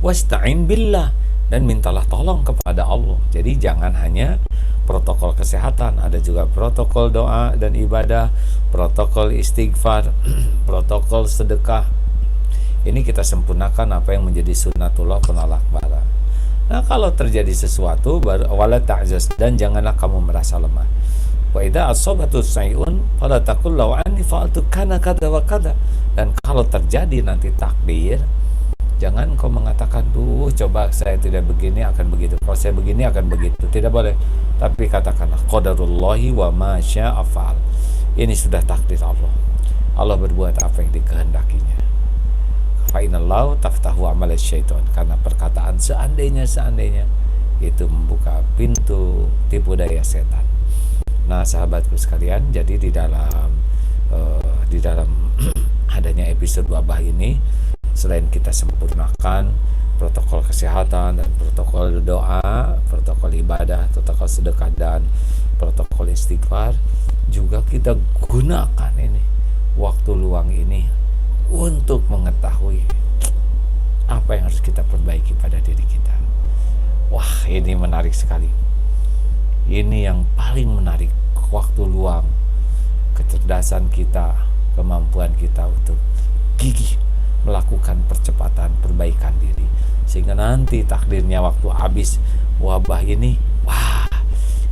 Wasta'in billah, dan mintalah tolong kepada Allah. Jadi jangan hanya protokol kesehatan, ada juga protokol doa dan ibadah, protokol istighfar, protokol sedekah. Ini kita sempurnakan apa yang menjadi sunnatullah penolak bara. Nah, kalau terjadi sesuatu baru wala ta'jaz, dan janganlah kamu merasa lemah. Wa idza asabatu sayun fala taqul law anni fa'altu kana kada wa kada. Dan kalau terjadi nanti takdir, jangan kau mengatakan, duh coba saya tidak begini akan begitu, kalau saya begini akan begitu. Tidak boleh. Tapi katakanlah qadarullahi wa ma syaa fa'al. Ini sudah takdir Allah. Allah berbuat apa yang dikehendakinya. Fa inallahu taftahu amal syaitan. Karena perkataan seandainya itu membuka pintu tipu daya setan. Nah, sahabatku sekalian, jadi di dalam adanya episode wabah ini, selain kita sempurnakan protokol kesehatan dan protokol doa, protokol ibadah, protokol sedekah dan protokol istighfar, juga kita gunakan ini waktu luang ini untuk mengetahui apa yang harus kita perbaiki pada diri kita. Wah, ini menarik sekali. Ini yang paling menarik, waktu luang, kecerdasan kita, kemampuan kita untuk gigih melakukan percepatan perbaikan diri, sehingga nanti takdirnya waktu habis wabah ini, wah,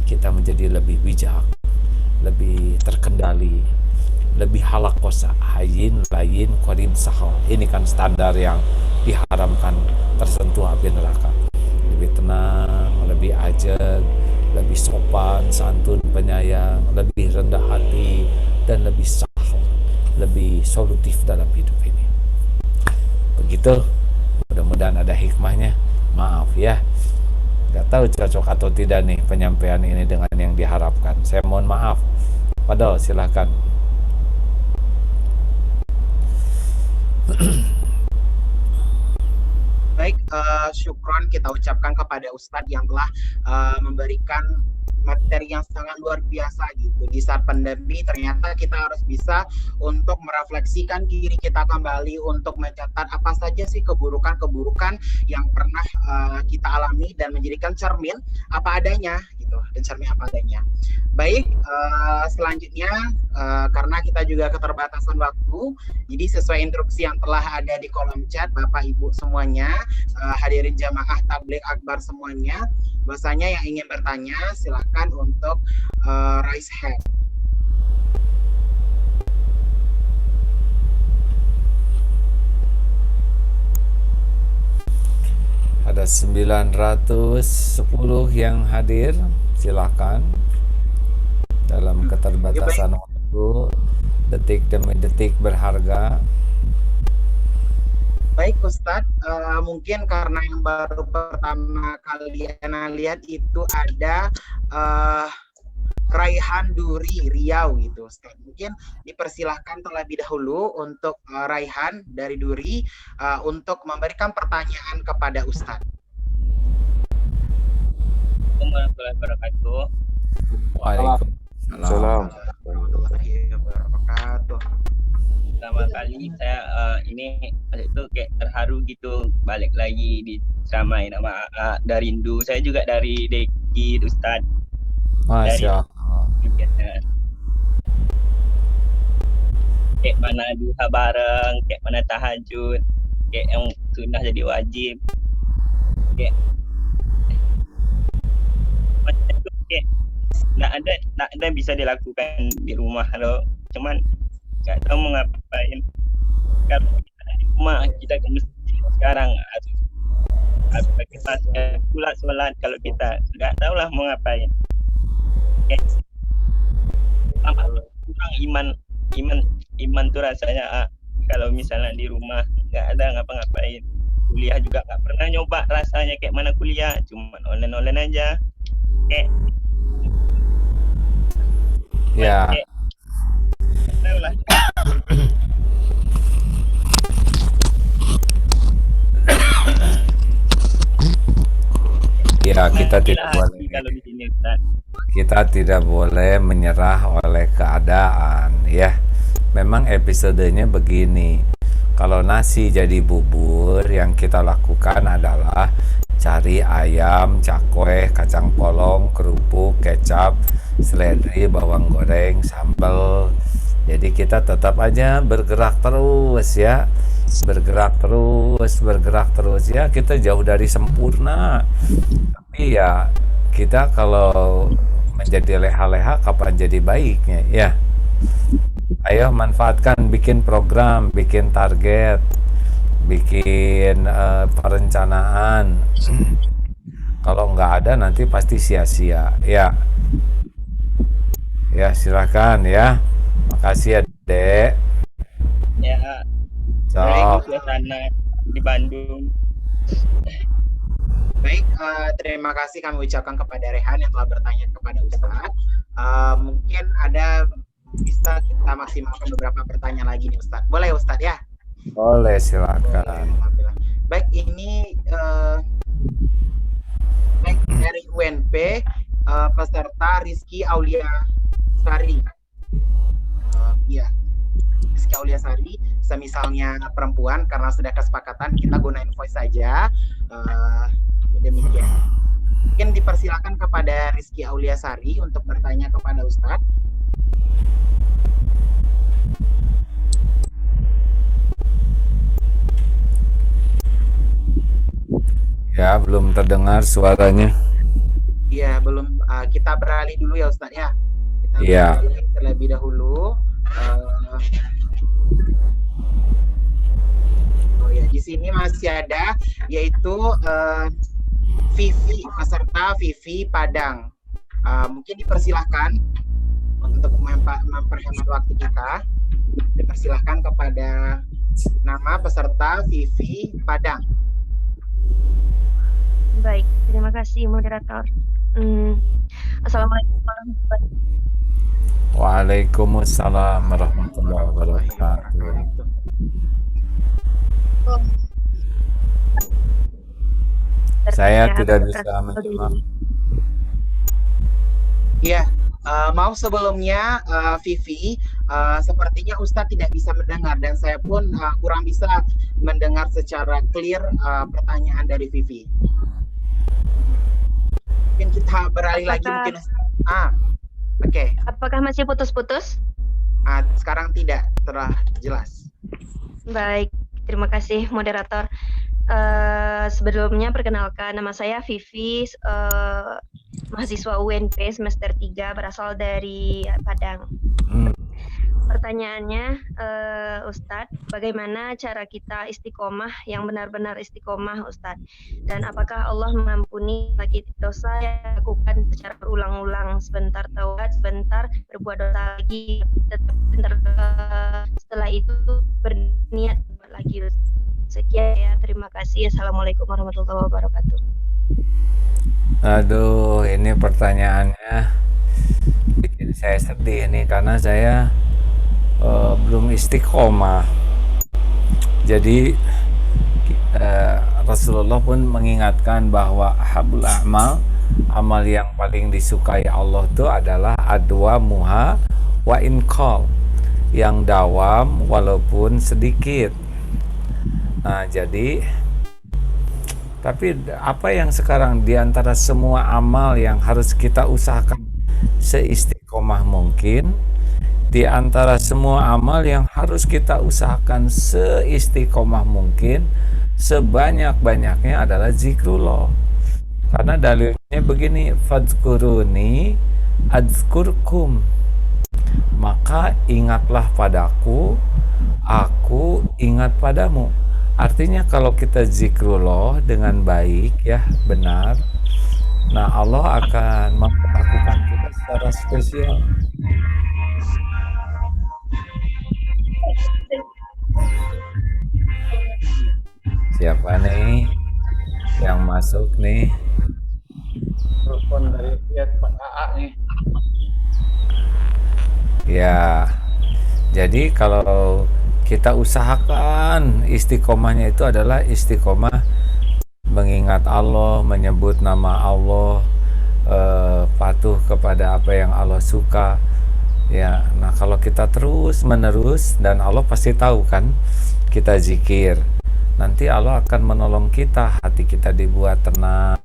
kita menjadi lebih bijak, lebih terkendali, lebih halakosa, hayin, layin, qarim, sahal. Ini kan standar yang diharamkan tersentuh api neraka. Lebih tenang, lebih ajak, lebih sopan, santun, penyayang, lebih rendah hati, dan lebih sahal, lebih solutif dalam hidup ini. Begitu, mudah-mudahan ada hikmahnya. Maaf ya, gak tahu cocok atau tidak nih penyampaian ini dengan yang diharapkan. Saya mohon maaf. Padahal silakan. Baik, syukron kita ucapkan kepada Ustadz yang telah memberikan materi yang sangat luar biasa gitu. Di saat pandemi ternyata kita harus bisa untuk merefleksikan diri kita kembali, untuk mencatat apa saja sih keburukan-keburukan yang pernah kita alami, dan menjadikan cermin apa adanya gitu, dan cermin apa adanya. Baik, selanjutnya karena kita juga keterbatasan waktu, jadi sesuai instruksi yang telah ada di kolom chat Bapak Ibu semuanya, hadirin jamaah tabligh akbar semuanya, bahwasanya yang ingin bertanya silahkan untuk raise hand. Ada 910 yang hadir, silahkan. Dalam keterbatasan waktu, detik demi detik berharga. Baik Ustadz, mungkin karena yang baru pertama kali Ana lihat itu ada Raihan Duri Riau gitu Ustaz. Mungkin dipersilahkan terlebih dahulu untuk Raihan dari Duri untuk memberikan pertanyaan kepada Ustaz. Assalamualaikum warahmatullahi wabarakatuh. Waalaikumsalam. Warahmatullahi wabarakatuh. Pertama kali saya ini itu kayak terharu gitu balik lagi di ceramah nama dari Rindu. Saya juga dari Deki Ustaz. Masya Allah. Kayak mana duha bareng, kayak mana tahajud, kayak yang sunnah jadi wajib. Kayak macam itu kayak nak ada bisa dilakukan di rumah loh. Cuman nggak tahu mau ngapain. Kalau kita di rumah kita ke masjid sekarang harus pakai masker pula sholat, kalau kita nggak tahu lah mau ngapain. Kurang iman tuh rasanya kalau misalnya di rumah nggak ada ngapa-ngapain. Kuliah juga nggak pernah nyoba rasanya kayak mana kuliah, cuma online aja. Ya. Tahu lah. Ya, kita tidak boleh. Kalau di sini Ustaz. Kita tidak boleh menyerah oleh keadaan, ya. Memang episodenya begini. Kalau nasi jadi bubur, yang kita lakukan adalah cari ayam, cakwe, kacang polong, kerupuk, kecap, seledri, bawang goreng, sambal. Jadi kita tetap aja bergerak terus ya. Bergerak terus ya. Kita jauh dari sempurna. Tapi ya kita kalau menjadi leha-leha kapan jadi baiknya ya. Ayo manfaatkan, bikin program, bikin target, bikin perencanaan. Kalau nggak ada nanti pasti sia-sia ya. Ya silakan ya. Makasih ya Dek. Ya. So, Suasana di Bandung. Baik, terima kasih kami ucapkan kepada Rehan yang telah bertanya kepada Ustadz. Mungkin bisa kita maksimalkan beberapa pertanyaan lagi nih Ustadz. Boleh Ustadz ya? boleh silakan. Alhamdulillah. Baik, ini baik dari UNP peserta Rizky Aulia Sari. Iya, Rizky Aulia Sari. Semisalnya perempuan, karena sudah kesepakatan kita gunain voice saja. Demikian. Mungkin dipersilakan kepada Rizky Aulia Sari untuk bertanya kepada Ustadz. Ya, belum terdengar suaranya. Iya, belum. Kita beralih dulu ya Ustadz ya. Kita Iya. beralih terlebih dahulu. Oh ya, di sini masih ada yaitu Vivi, peserta Vivi Padang. Mungkin dipersilahkan untuk memperhemat waktu kita. Dipersilahkan kepada nama peserta Vivi Padang. Baik, terima kasih moderator. Assalamualaikum warahmatullahi wabarakatuh. Waalaikumsalam warahmatullahi wabarakatuh. Saya tidak bisa menyimak. Iya, maaf sebelumnya Vivi, sepertinya Ustadz tidak bisa mendengar dan saya pun kurang bisa mendengar secara clear pertanyaan dari Vivi. Mungkin kita beralih lagi mungkin. Oke. Apakah masih putus-putus? Sekarang tidak, telah jelas. Baik, terima kasih moderator. Sebelumnya perkenalkan, nama saya Vivi, mahasiswa UNP semester 3 berasal dari Padang. Pertanyaannya, Ustadz, bagaimana cara kita istiqomah yang benar-benar istiqomah, Ustadz? Dan apakah Allah mengampuni lagi dosa yang dilakukan secara berulang-ulang, sebentar taubat, sebentar berbuat dosa lagi, setelah itu berniat lagi? Sekian ya, terima kasih. Assalamualaikum warahmatullahi wabarakatuh. Aduh, ini pertanyaannya Saya sedih nih karena saya belum istiqomah. Jadi Rasulullah pun mengingatkan bahwa habul a'mal, amal yang paling disukai Allah itu adalah adwa muha wa inkol, yang dawam walaupun sedikit. Nah, jadi tapi apa yang sekarang diantara semua amal yang harus kita usahakan seistiqomah mungkin, di antara semua amal yang harus kita usahakan seistiqomah mungkin, sebanyak-banyaknya adalah zikrullah. Karena dalilnya begini, fadzkuruni adzkurkum, maka ingatlah padaku, aku ingat padamu. Artinya kalau kita zikrullah dengan baik, ya benar, nah Allah akan memperlakukan kita secara spesial. Siapa nih yang masuk nih? Telepon dari pihak Pak AA nih. Ya, jadi kalau kita usahakan istiqomahnya itu adalah istiqomah mengingat Allah, menyebut nama Allah, patuh kepada apa yang Allah suka. Ya, nah kalau kita terus menerus, dan Allah pasti tahu kan kita zikir, nanti Allah akan menolong kita, hati kita dibuat tenang,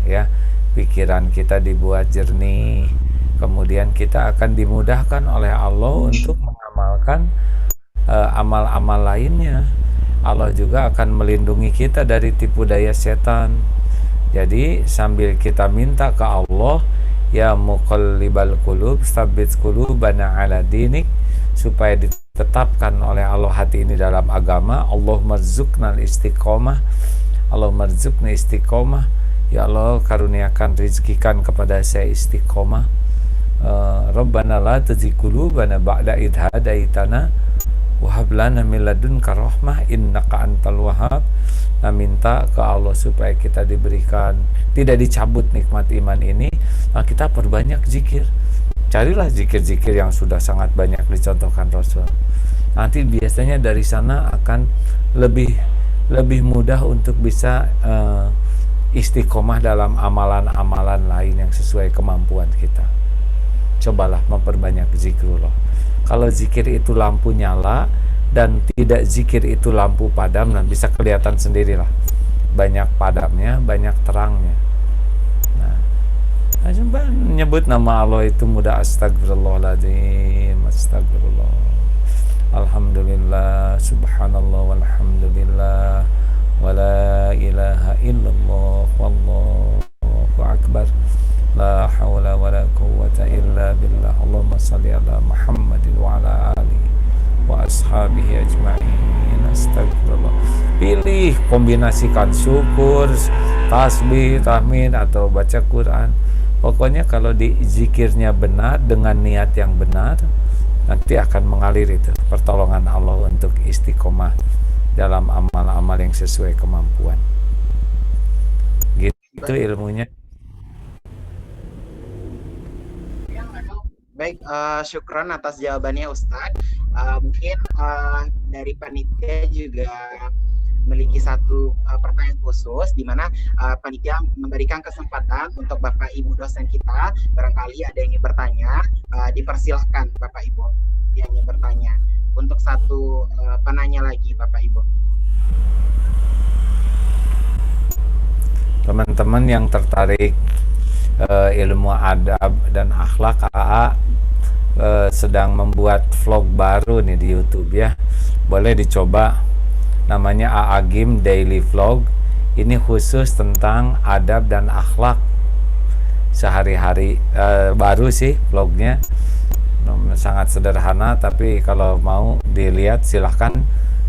ya, pikiran kita dibuat jernih, kemudian kita akan dimudahkan oleh Allah untuk mengamalkan amal-amal lainnya. Allah juga akan melindungi kita dari tipu daya setan. Jadi sambil kita minta ke Allah, ya muqallibal qulub tsabbit qulubana ala dinik, supaya ditetapkan oleh Allah hati ini dalam agama. Allahumma rzuqnal istiqomah, Allahumma rzuqni istiqomah, ya Allah karuniakan, rezekikan kepada saya istiqomah. Rabbana la tuzigh qulubana ba'da idh hadaitana wa hab lana min ladunka rahmah innaka antal wahhab. Nah, minta ke Allah supaya kita diberikan, tidak dicabut nikmat iman ini. Nah, kita perbanyak zikir. Carilah zikir-zikir yang sudah sangat banyak dicontohkan Rasul. Nanti biasanya dari sana akan lebih mudah untuk bisa istiqomah dalam amalan-amalan lain yang sesuai kemampuan kita. Cobalah memperbanyak zikrullah. Kalau zikir itu lampu nyala dan tidak zikir itu lampu padam, nah bisa kelihatan sendirilah, banyak padamnya, banyak terangnya. Nah, coba nyebut nama Allah itu mudah. Astagfirullahaladzim, astagfirullah, alhamdulillah, subhanallah, walhamdulillah, wala ilaha illallah, wallahu akbar, la hawla wala quwwata illa billah. Allahumma salli ala Muhammadin wa ala alihi wa ashabihi ajma'in. Astagfirullah. Pilih, kombinasikan syukur, tasbih, tahmid, atau baca Quran. Pokoknya kalau di zikirnya benar dengan niat yang benar, nanti akan mengalir itu pertolongan Allah untuk istiqomah dalam amal-amal yang sesuai kemampuan. Gitu ilmunya. Baik, syukron atas jawabannya Ustadz. Mungkin dari panitia juga memiliki satu pertanyaan khusus, di mana panitia memberikan kesempatan untuk Bapak Ibu dosen kita, barangkali ada yang ingin bertanya, dipersilahkan Bapak Ibu yang ingin bertanya. Untuk satu penanya lagi Bapak Ibu. Teman-teman yang tertarik ilmu adab dan akhlak, AA sedang membuat vlog baru nih di YouTube ya. Boleh dicoba, namanya AA Gim Daily Vlog. Ini khusus tentang adab dan akhlak sehari-hari. Baru sih vlognya, sangat sederhana, tapi kalau mau dilihat silahkan.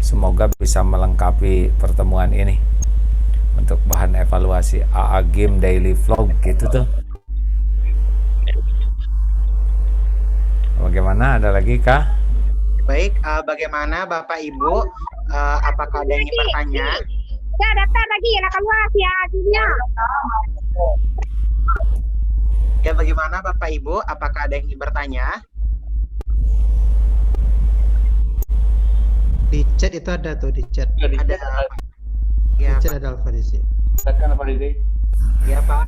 Semoga bisa melengkapi pertemuan ini untuk bahan evaluasi. AA Gim Daily Vlog gitu tuh. Bagaimana, ada lagi kah? Baik, bagaimana Bapak Ibu, apakah ada yang ingin bertanya? Ya, daftar lagi, ya keluar ya, dunia. Ya, bagaimana Bapak Ibu? Apakah ada yang ingin bertanya? Di chat itu ada tuh, di chat. Ada. Ya, Di chat ada Al-Farisi. ya Pak.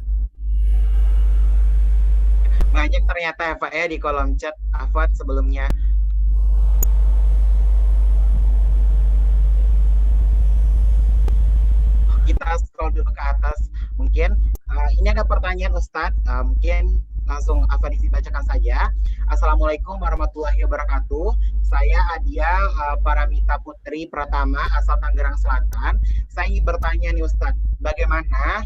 Banyak ternyata ya Pak ya di kolom chat Afwan sebelumnya. Kita scroll dulu ke atas. Mungkin ini ada pertanyaan Ustadz. Mungkin langsung Afwan bacakan saja. Assalamualaikum warahmatullahi wabarakatuh. Saya Adia Paramita Putri Pratama asal Tangerang Selatan. Saya ingin bertanya nih Ustadz, bagaimana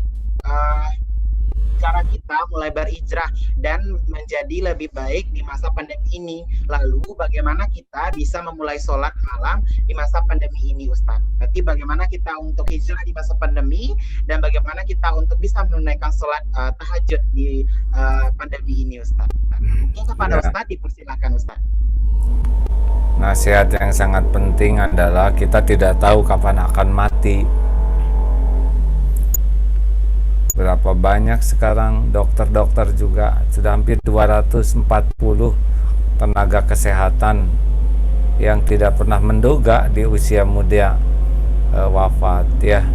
cara kita mulai berhijrah dan menjadi lebih baik di masa pandemi ini. Lalu bagaimana kita bisa memulai sholat malam di masa pandemi ini Ustadz. Berarti bagaimana kita untuk hijrah di masa pandemi dan bagaimana kita untuk bisa menunaikan sholat tahajud di pandemi ini Ustadz. Mungkin kepada Ustadz dipersilakan Ustadz. Nasihat yang sangat penting adalah kita tidak tahu kapan akan mati. Berapa banyak sekarang dokter-dokter juga, sudah hampir 240 tenaga kesehatan yang tidak pernah menduga di usia muda wafat ya.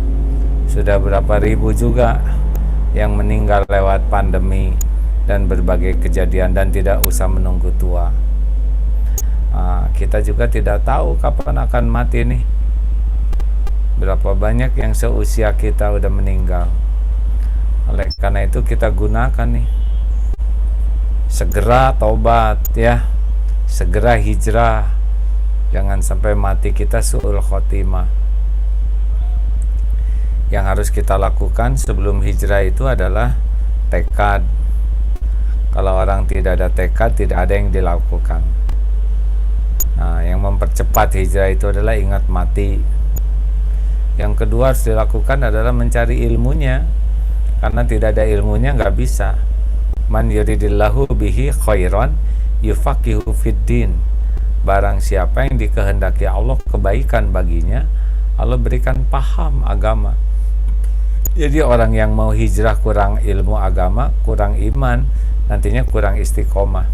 Sudah berapa ribu juga yang meninggal lewat pandemi dan berbagai kejadian, dan tidak usah menunggu tua. Kita juga tidak tahu kapan akan mati nih. Berapa banyak yang seusia kita udah meninggal. Oleh karena itu kita gunakan nih, segera taubat ya, segera hijrah, jangan sampai mati kita su'ul khotimah. Yang harus kita lakukan sebelum hijrah itu adalah tekad. Kalau orang tidak ada tekad, tidak ada yang dilakukan. Nah, yang mempercepat hijrah itu adalah ingat mati. Yang kedua harus dilakukan adalah mencari ilmunya. Karena tidak ada ilmunya nggak bisa. Man yuridillahu bihi khairan yufaqihu fiddin. Barang siapa yang dikehendaki Allah kebaikan baginya, Allah berikan paham agama. Jadi orang yang mau hijrah kurang ilmu agama, kurang iman, nantinya kurang istiqomah.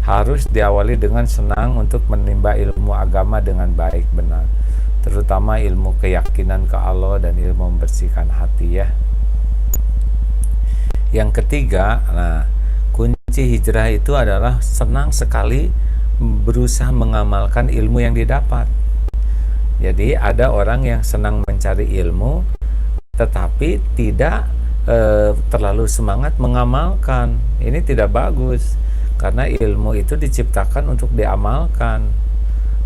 Harus diawali dengan senang untuk menimba ilmu agama dengan baik benar, terutama ilmu keyakinan ke Allah dan ilmu membersihkan hati ya. Yang ketiga, kunci hijrah itu adalah senang sekali berusaha mengamalkan ilmu yang didapat. Jadi ada orang yang senang mencari ilmu tetapi tidak terlalu semangat mengamalkan. Ini tidak bagus, karena ilmu itu diciptakan untuk diamalkan.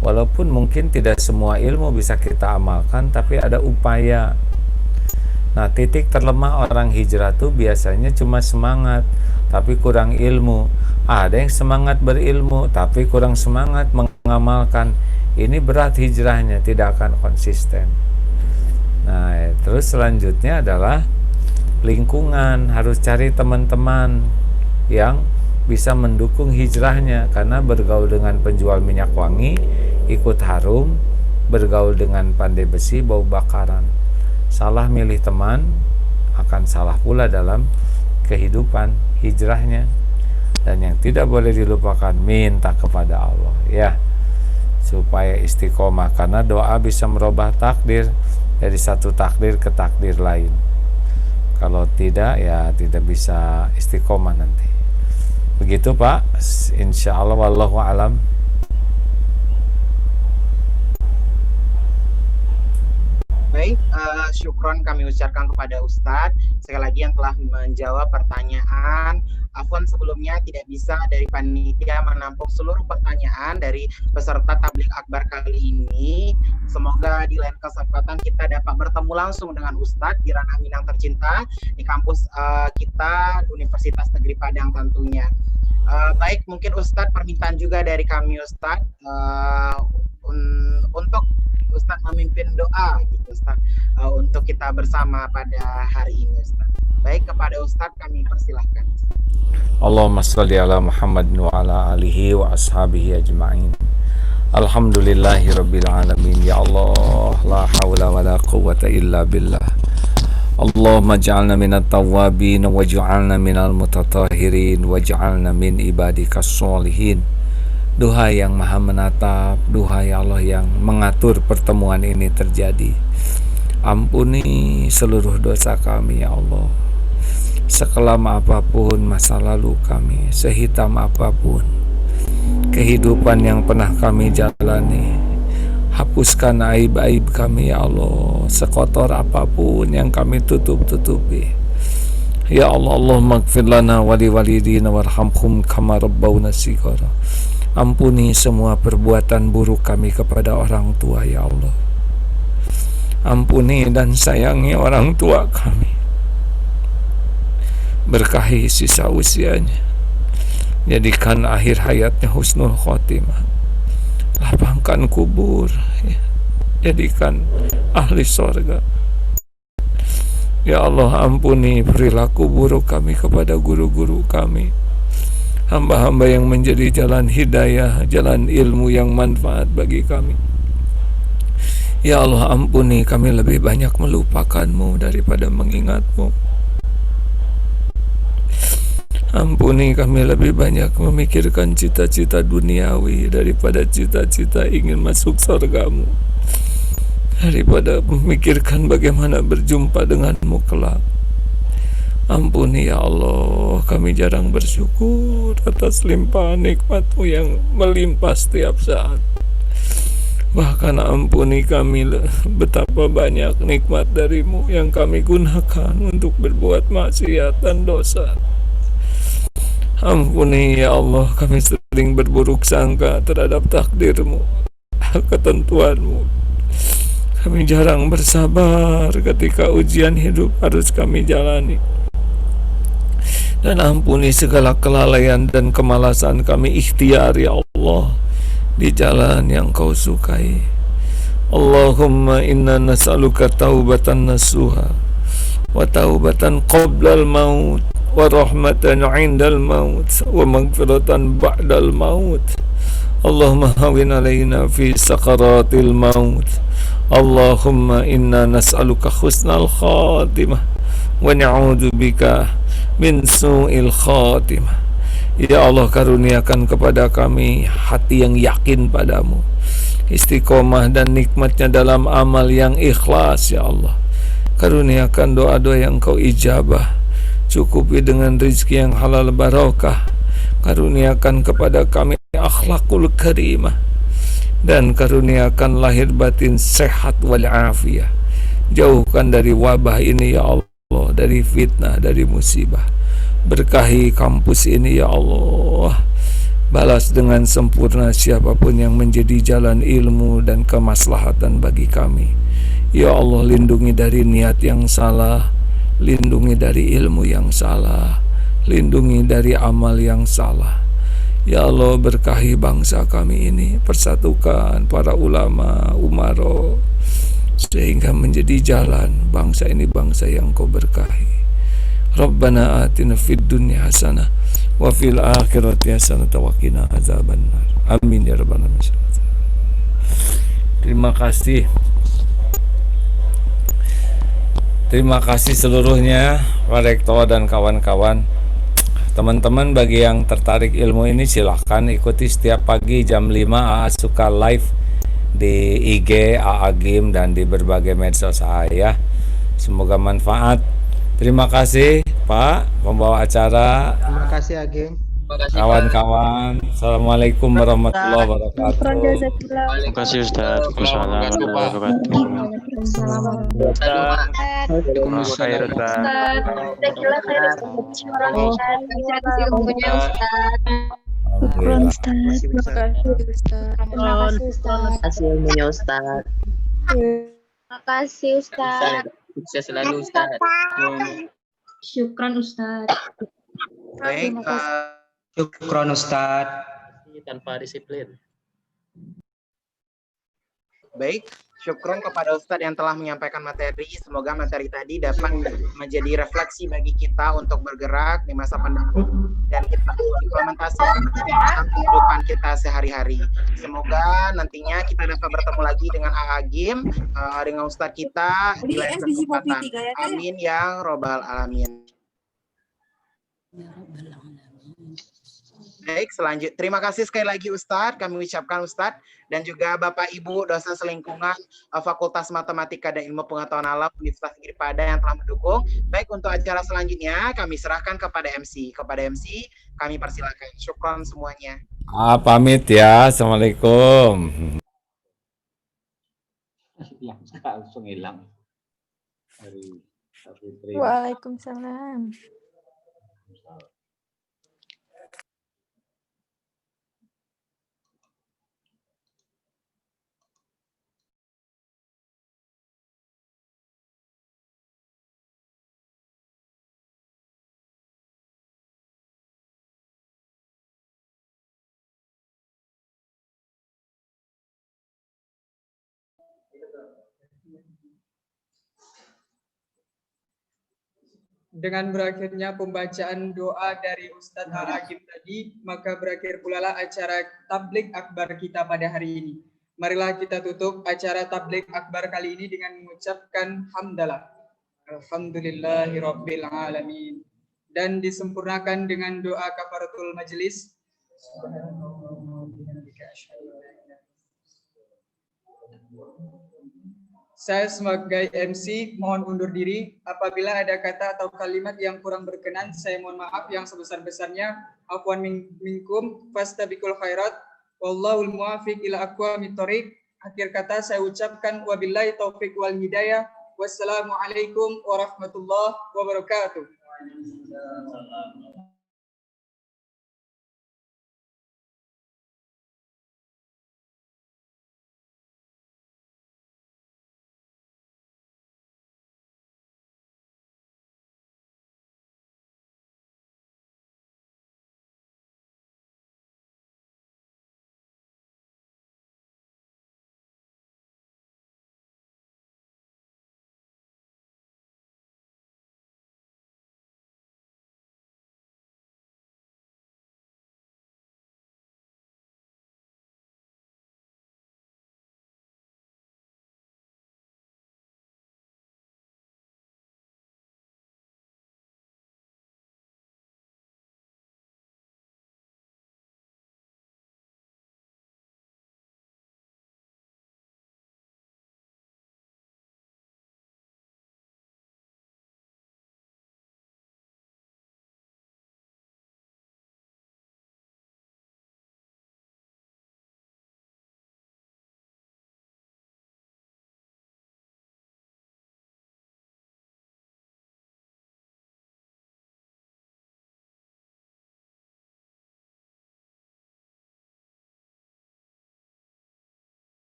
Walaupun mungkin tidak semua ilmu bisa kita amalkan, tapi ada upaya. Nah, titik terlemah orang hijrah tuh biasanya cuma semangat tapi kurang ilmu. Ada yang semangat berilmu tapi kurang semangat mengamalkan. Ini berat hijrahnya, tidak akan konsisten. Nah, terus selanjutnya adalah lingkungan. Harus cari teman-teman yang bisa mendukung hijrahnya, karena bergaul dengan penjual minyak wangi ikut harum, bergaul dengan pandai besi bau bakaran. Salah milih teman akan salah pula dalam kehidupan hijrahnya. Dan yang tidak boleh dilupakan, minta kepada Allah ya, supaya istiqomah, karena doa bisa merubah takdir dari satu takdir ke takdir lain. Kalau tidak ya tidak bisa istiqomah nanti. Begitu Pak, insya Allah, wallahu alam. Baik, syukron kami ucapkan kepada Ustadz sekali lagi yang telah menjawab pertanyaan. Afwan sebelumnya tidak bisa dari panitia menampung seluruh pertanyaan dari peserta tabligh akbar kali ini. Semoga di lain kesempatan kita dapat bertemu langsung dengan Ustadz di Ranah Minang tercinta di kampus kita Universitas Negeri Padang tentunya. Baik, mungkin Ustadz permintaan juga dari kami Ustadz untuk Ustadz memimpin doa gitu Ustadz untuk kita bersama pada hari ini Ustadz. Baik, kepada Ustadz kami persilahkan. Allahumma shalli ala Muhammad wa ala alihi wa ashabihi ajma'in. Alhamdulillahi rabbil alamin. Ya Allah, la hawla wa la quwwata illa billah. Allahumma ja'alna minat tawwabin waj'alna minal mutatahhirin waj'alna min ibadikas sholihin. Duhai yang maha menatap, duhai Allah yang mengatur pertemuan ini terjadi. Ampuni seluruh dosa kami ya Allah. Sekelam apapun masa lalu kami, sehitam apapun kehidupan yang pernah kami jalani, hapuskan aib-aib kami ya Allah. Sekotor apapun yang kami tutup-tutupi ya Allah. Allahumma ighfir lana wa liwalidina warhamhum kama rabbawna shighara. Ampuni semua perbuatan buruk kami kepada orang tua ya Allah. Ampuni dan sayangi orang tua kami. Berkahi sisa usianya. Jadikan akhir hayatnya husnul khotimah. Lapangkan kubur ya. Jadikan ahli sorga ya Allah. Ampuni perilaku buruk kami kepada guru-guru kami, hamba-hamba yang menjadi jalan hidayah, jalan ilmu yang manfaat bagi kami ya Allah. Ampuni kami lebih banyak melupakanmu daripada mengingatmu. Ampuni kami lebih banyak memikirkan cita-cita duniawi daripada cita-cita ingin masuk surgamu, daripada memikirkan bagaimana berjumpa denganmu kelak. Ampuni ya Allah, kami jarang bersyukur atas limpahan nikmat-Mu yang melimpah setiap saat. Bahkan ampuni kami betapa banyak nikmat dari-Mu yang kami gunakan untuk berbuat maksiat dan dosa. Ampuni ya Allah, kami sering berburuk sangka terhadap takdir-Mu, ketentuan-Mu. Kami jarang bersabar ketika ujian hidup harus kami jalani. Dan ampuni segala kelalaian dan kemalasan kami ikhtiar ya Allah di jalan yang Kau sukai. Allahumma inna nas'aluka taubatan nasuha wa taubatan qoblal maut wa rahmatan 'indal maut wa maghfiratan ba'dal maut. Allahumma hawin alaina fi sakaratil maut. Allahumma inna nas'aluka husnal khatimah wa na'udzubika min su'il khatimah. Ya Allah, karuniakan kepada kami hati yang yakin padamu, istiqomah dan nikmatnya dalam amal yang ikhlas ya Allah. Karuniakan doa-doa yang Kau ijabah, cukupi dengan rezeki yang halal barokah. Karuniakan kepada kami akhlakul karimah, dan karuniakan lahir batin sehat wal afiyah. Jauhkan dari wabah ini ya Allah, dari fitnah, dari musibah. Berkahi kampus ini ya Allah. Balas dengan sempurna siapapun yang menjadi jalan ilmu dan kemaslahatan bagi kami. Ya Allah, lindungi dari niat yang salah, lindungi dari ilmu yang salah, lindungi dari amal yang salah. Ya Allah, berkahi bangsa kami ini, persatukan para ulama, umaro, sehingga menjadi jalan bangsa ini, bangsa yang Kau berkahi. Rabbana atina fid dunya hasanah wa fil akhirati hasanah wa qina azabannar. Amin ya rabbal alamin. Terima kasih. Terima kasih seluruhnya Pak Rektor dan kawan-kawan. Teman-teman, bagi yang tertarik ilmu ini silahkan ikuti setiap pagi jam 5 AA suka live di IG AA Game dan di berbagai medsos saya. Semoga manfaat. Terima kasih Pak pembawa acara. Terima kasih Ageng. Kawan-kawan, Assalamualaikum warahmatullahi wabarakatuh. Terima kasih Ustaz. Waalaikumsalam warahmatullahi Terima kasih Ustaz. Sukses selalu Ustaz. Syukran Ustaz. Baik, Syukron Ustaz. Tanpa disiplin. baik. Syukron kepada Ustadz yang telah menyampaikan materi. Semoga materi tadi dapat menjadi refleksi bagi kita untuk bergerak di masa pandemi dan kita implementasikan dalam kehidupan kita sehari-hari. Semoga nantinya kita dapat bertemu lagi dengan Agim, dengan Ustadz kita di lain kesempatan. Amin ya robbal alamin. Baik, selanjutnya terima kasih sekali lagi Ustadz, kami ucapkan Ustadz dan juga Bapak Ibu dosen selingkungan Fakultas Matematika dan Ilmu Pengetahuan Alam Universitas Negeri Padang yang telah mendukung. Baik, untuk acara selanjutnya kami serahkan kepada MC. Kepada MC kami persilakan. Syukron semuanya. Pamit ya. Assalamualaikum. Langsung hilang. Waalaikumsalam. Dengan berakhirnya pembacaan doa dari Ustadz Agim tadi, maka berakhir pula lah acara tabligh akbar kita pada hari ini. Marilah kita tutup acara tabligh akbar kali ini dengan mengucapkan hamdalah. Alhamdulillahirabbil alamin. Dan disempurnakan dengan doa kafaratul majelis. Saya sebagai MC mohon undur diri. Apabila ada kata atau kalimat yang kurang berkenan, saya mohon maaf yang sebesar-besarnya. Afwan minkum fastabiqul khairat. Wallahul muwaffiq ila aqwamit thoriq. Akhir kata saya ucapkan wabillahi taufiq wal hidayah. Wassalamualaikum warahmatullahi wabarakatuh.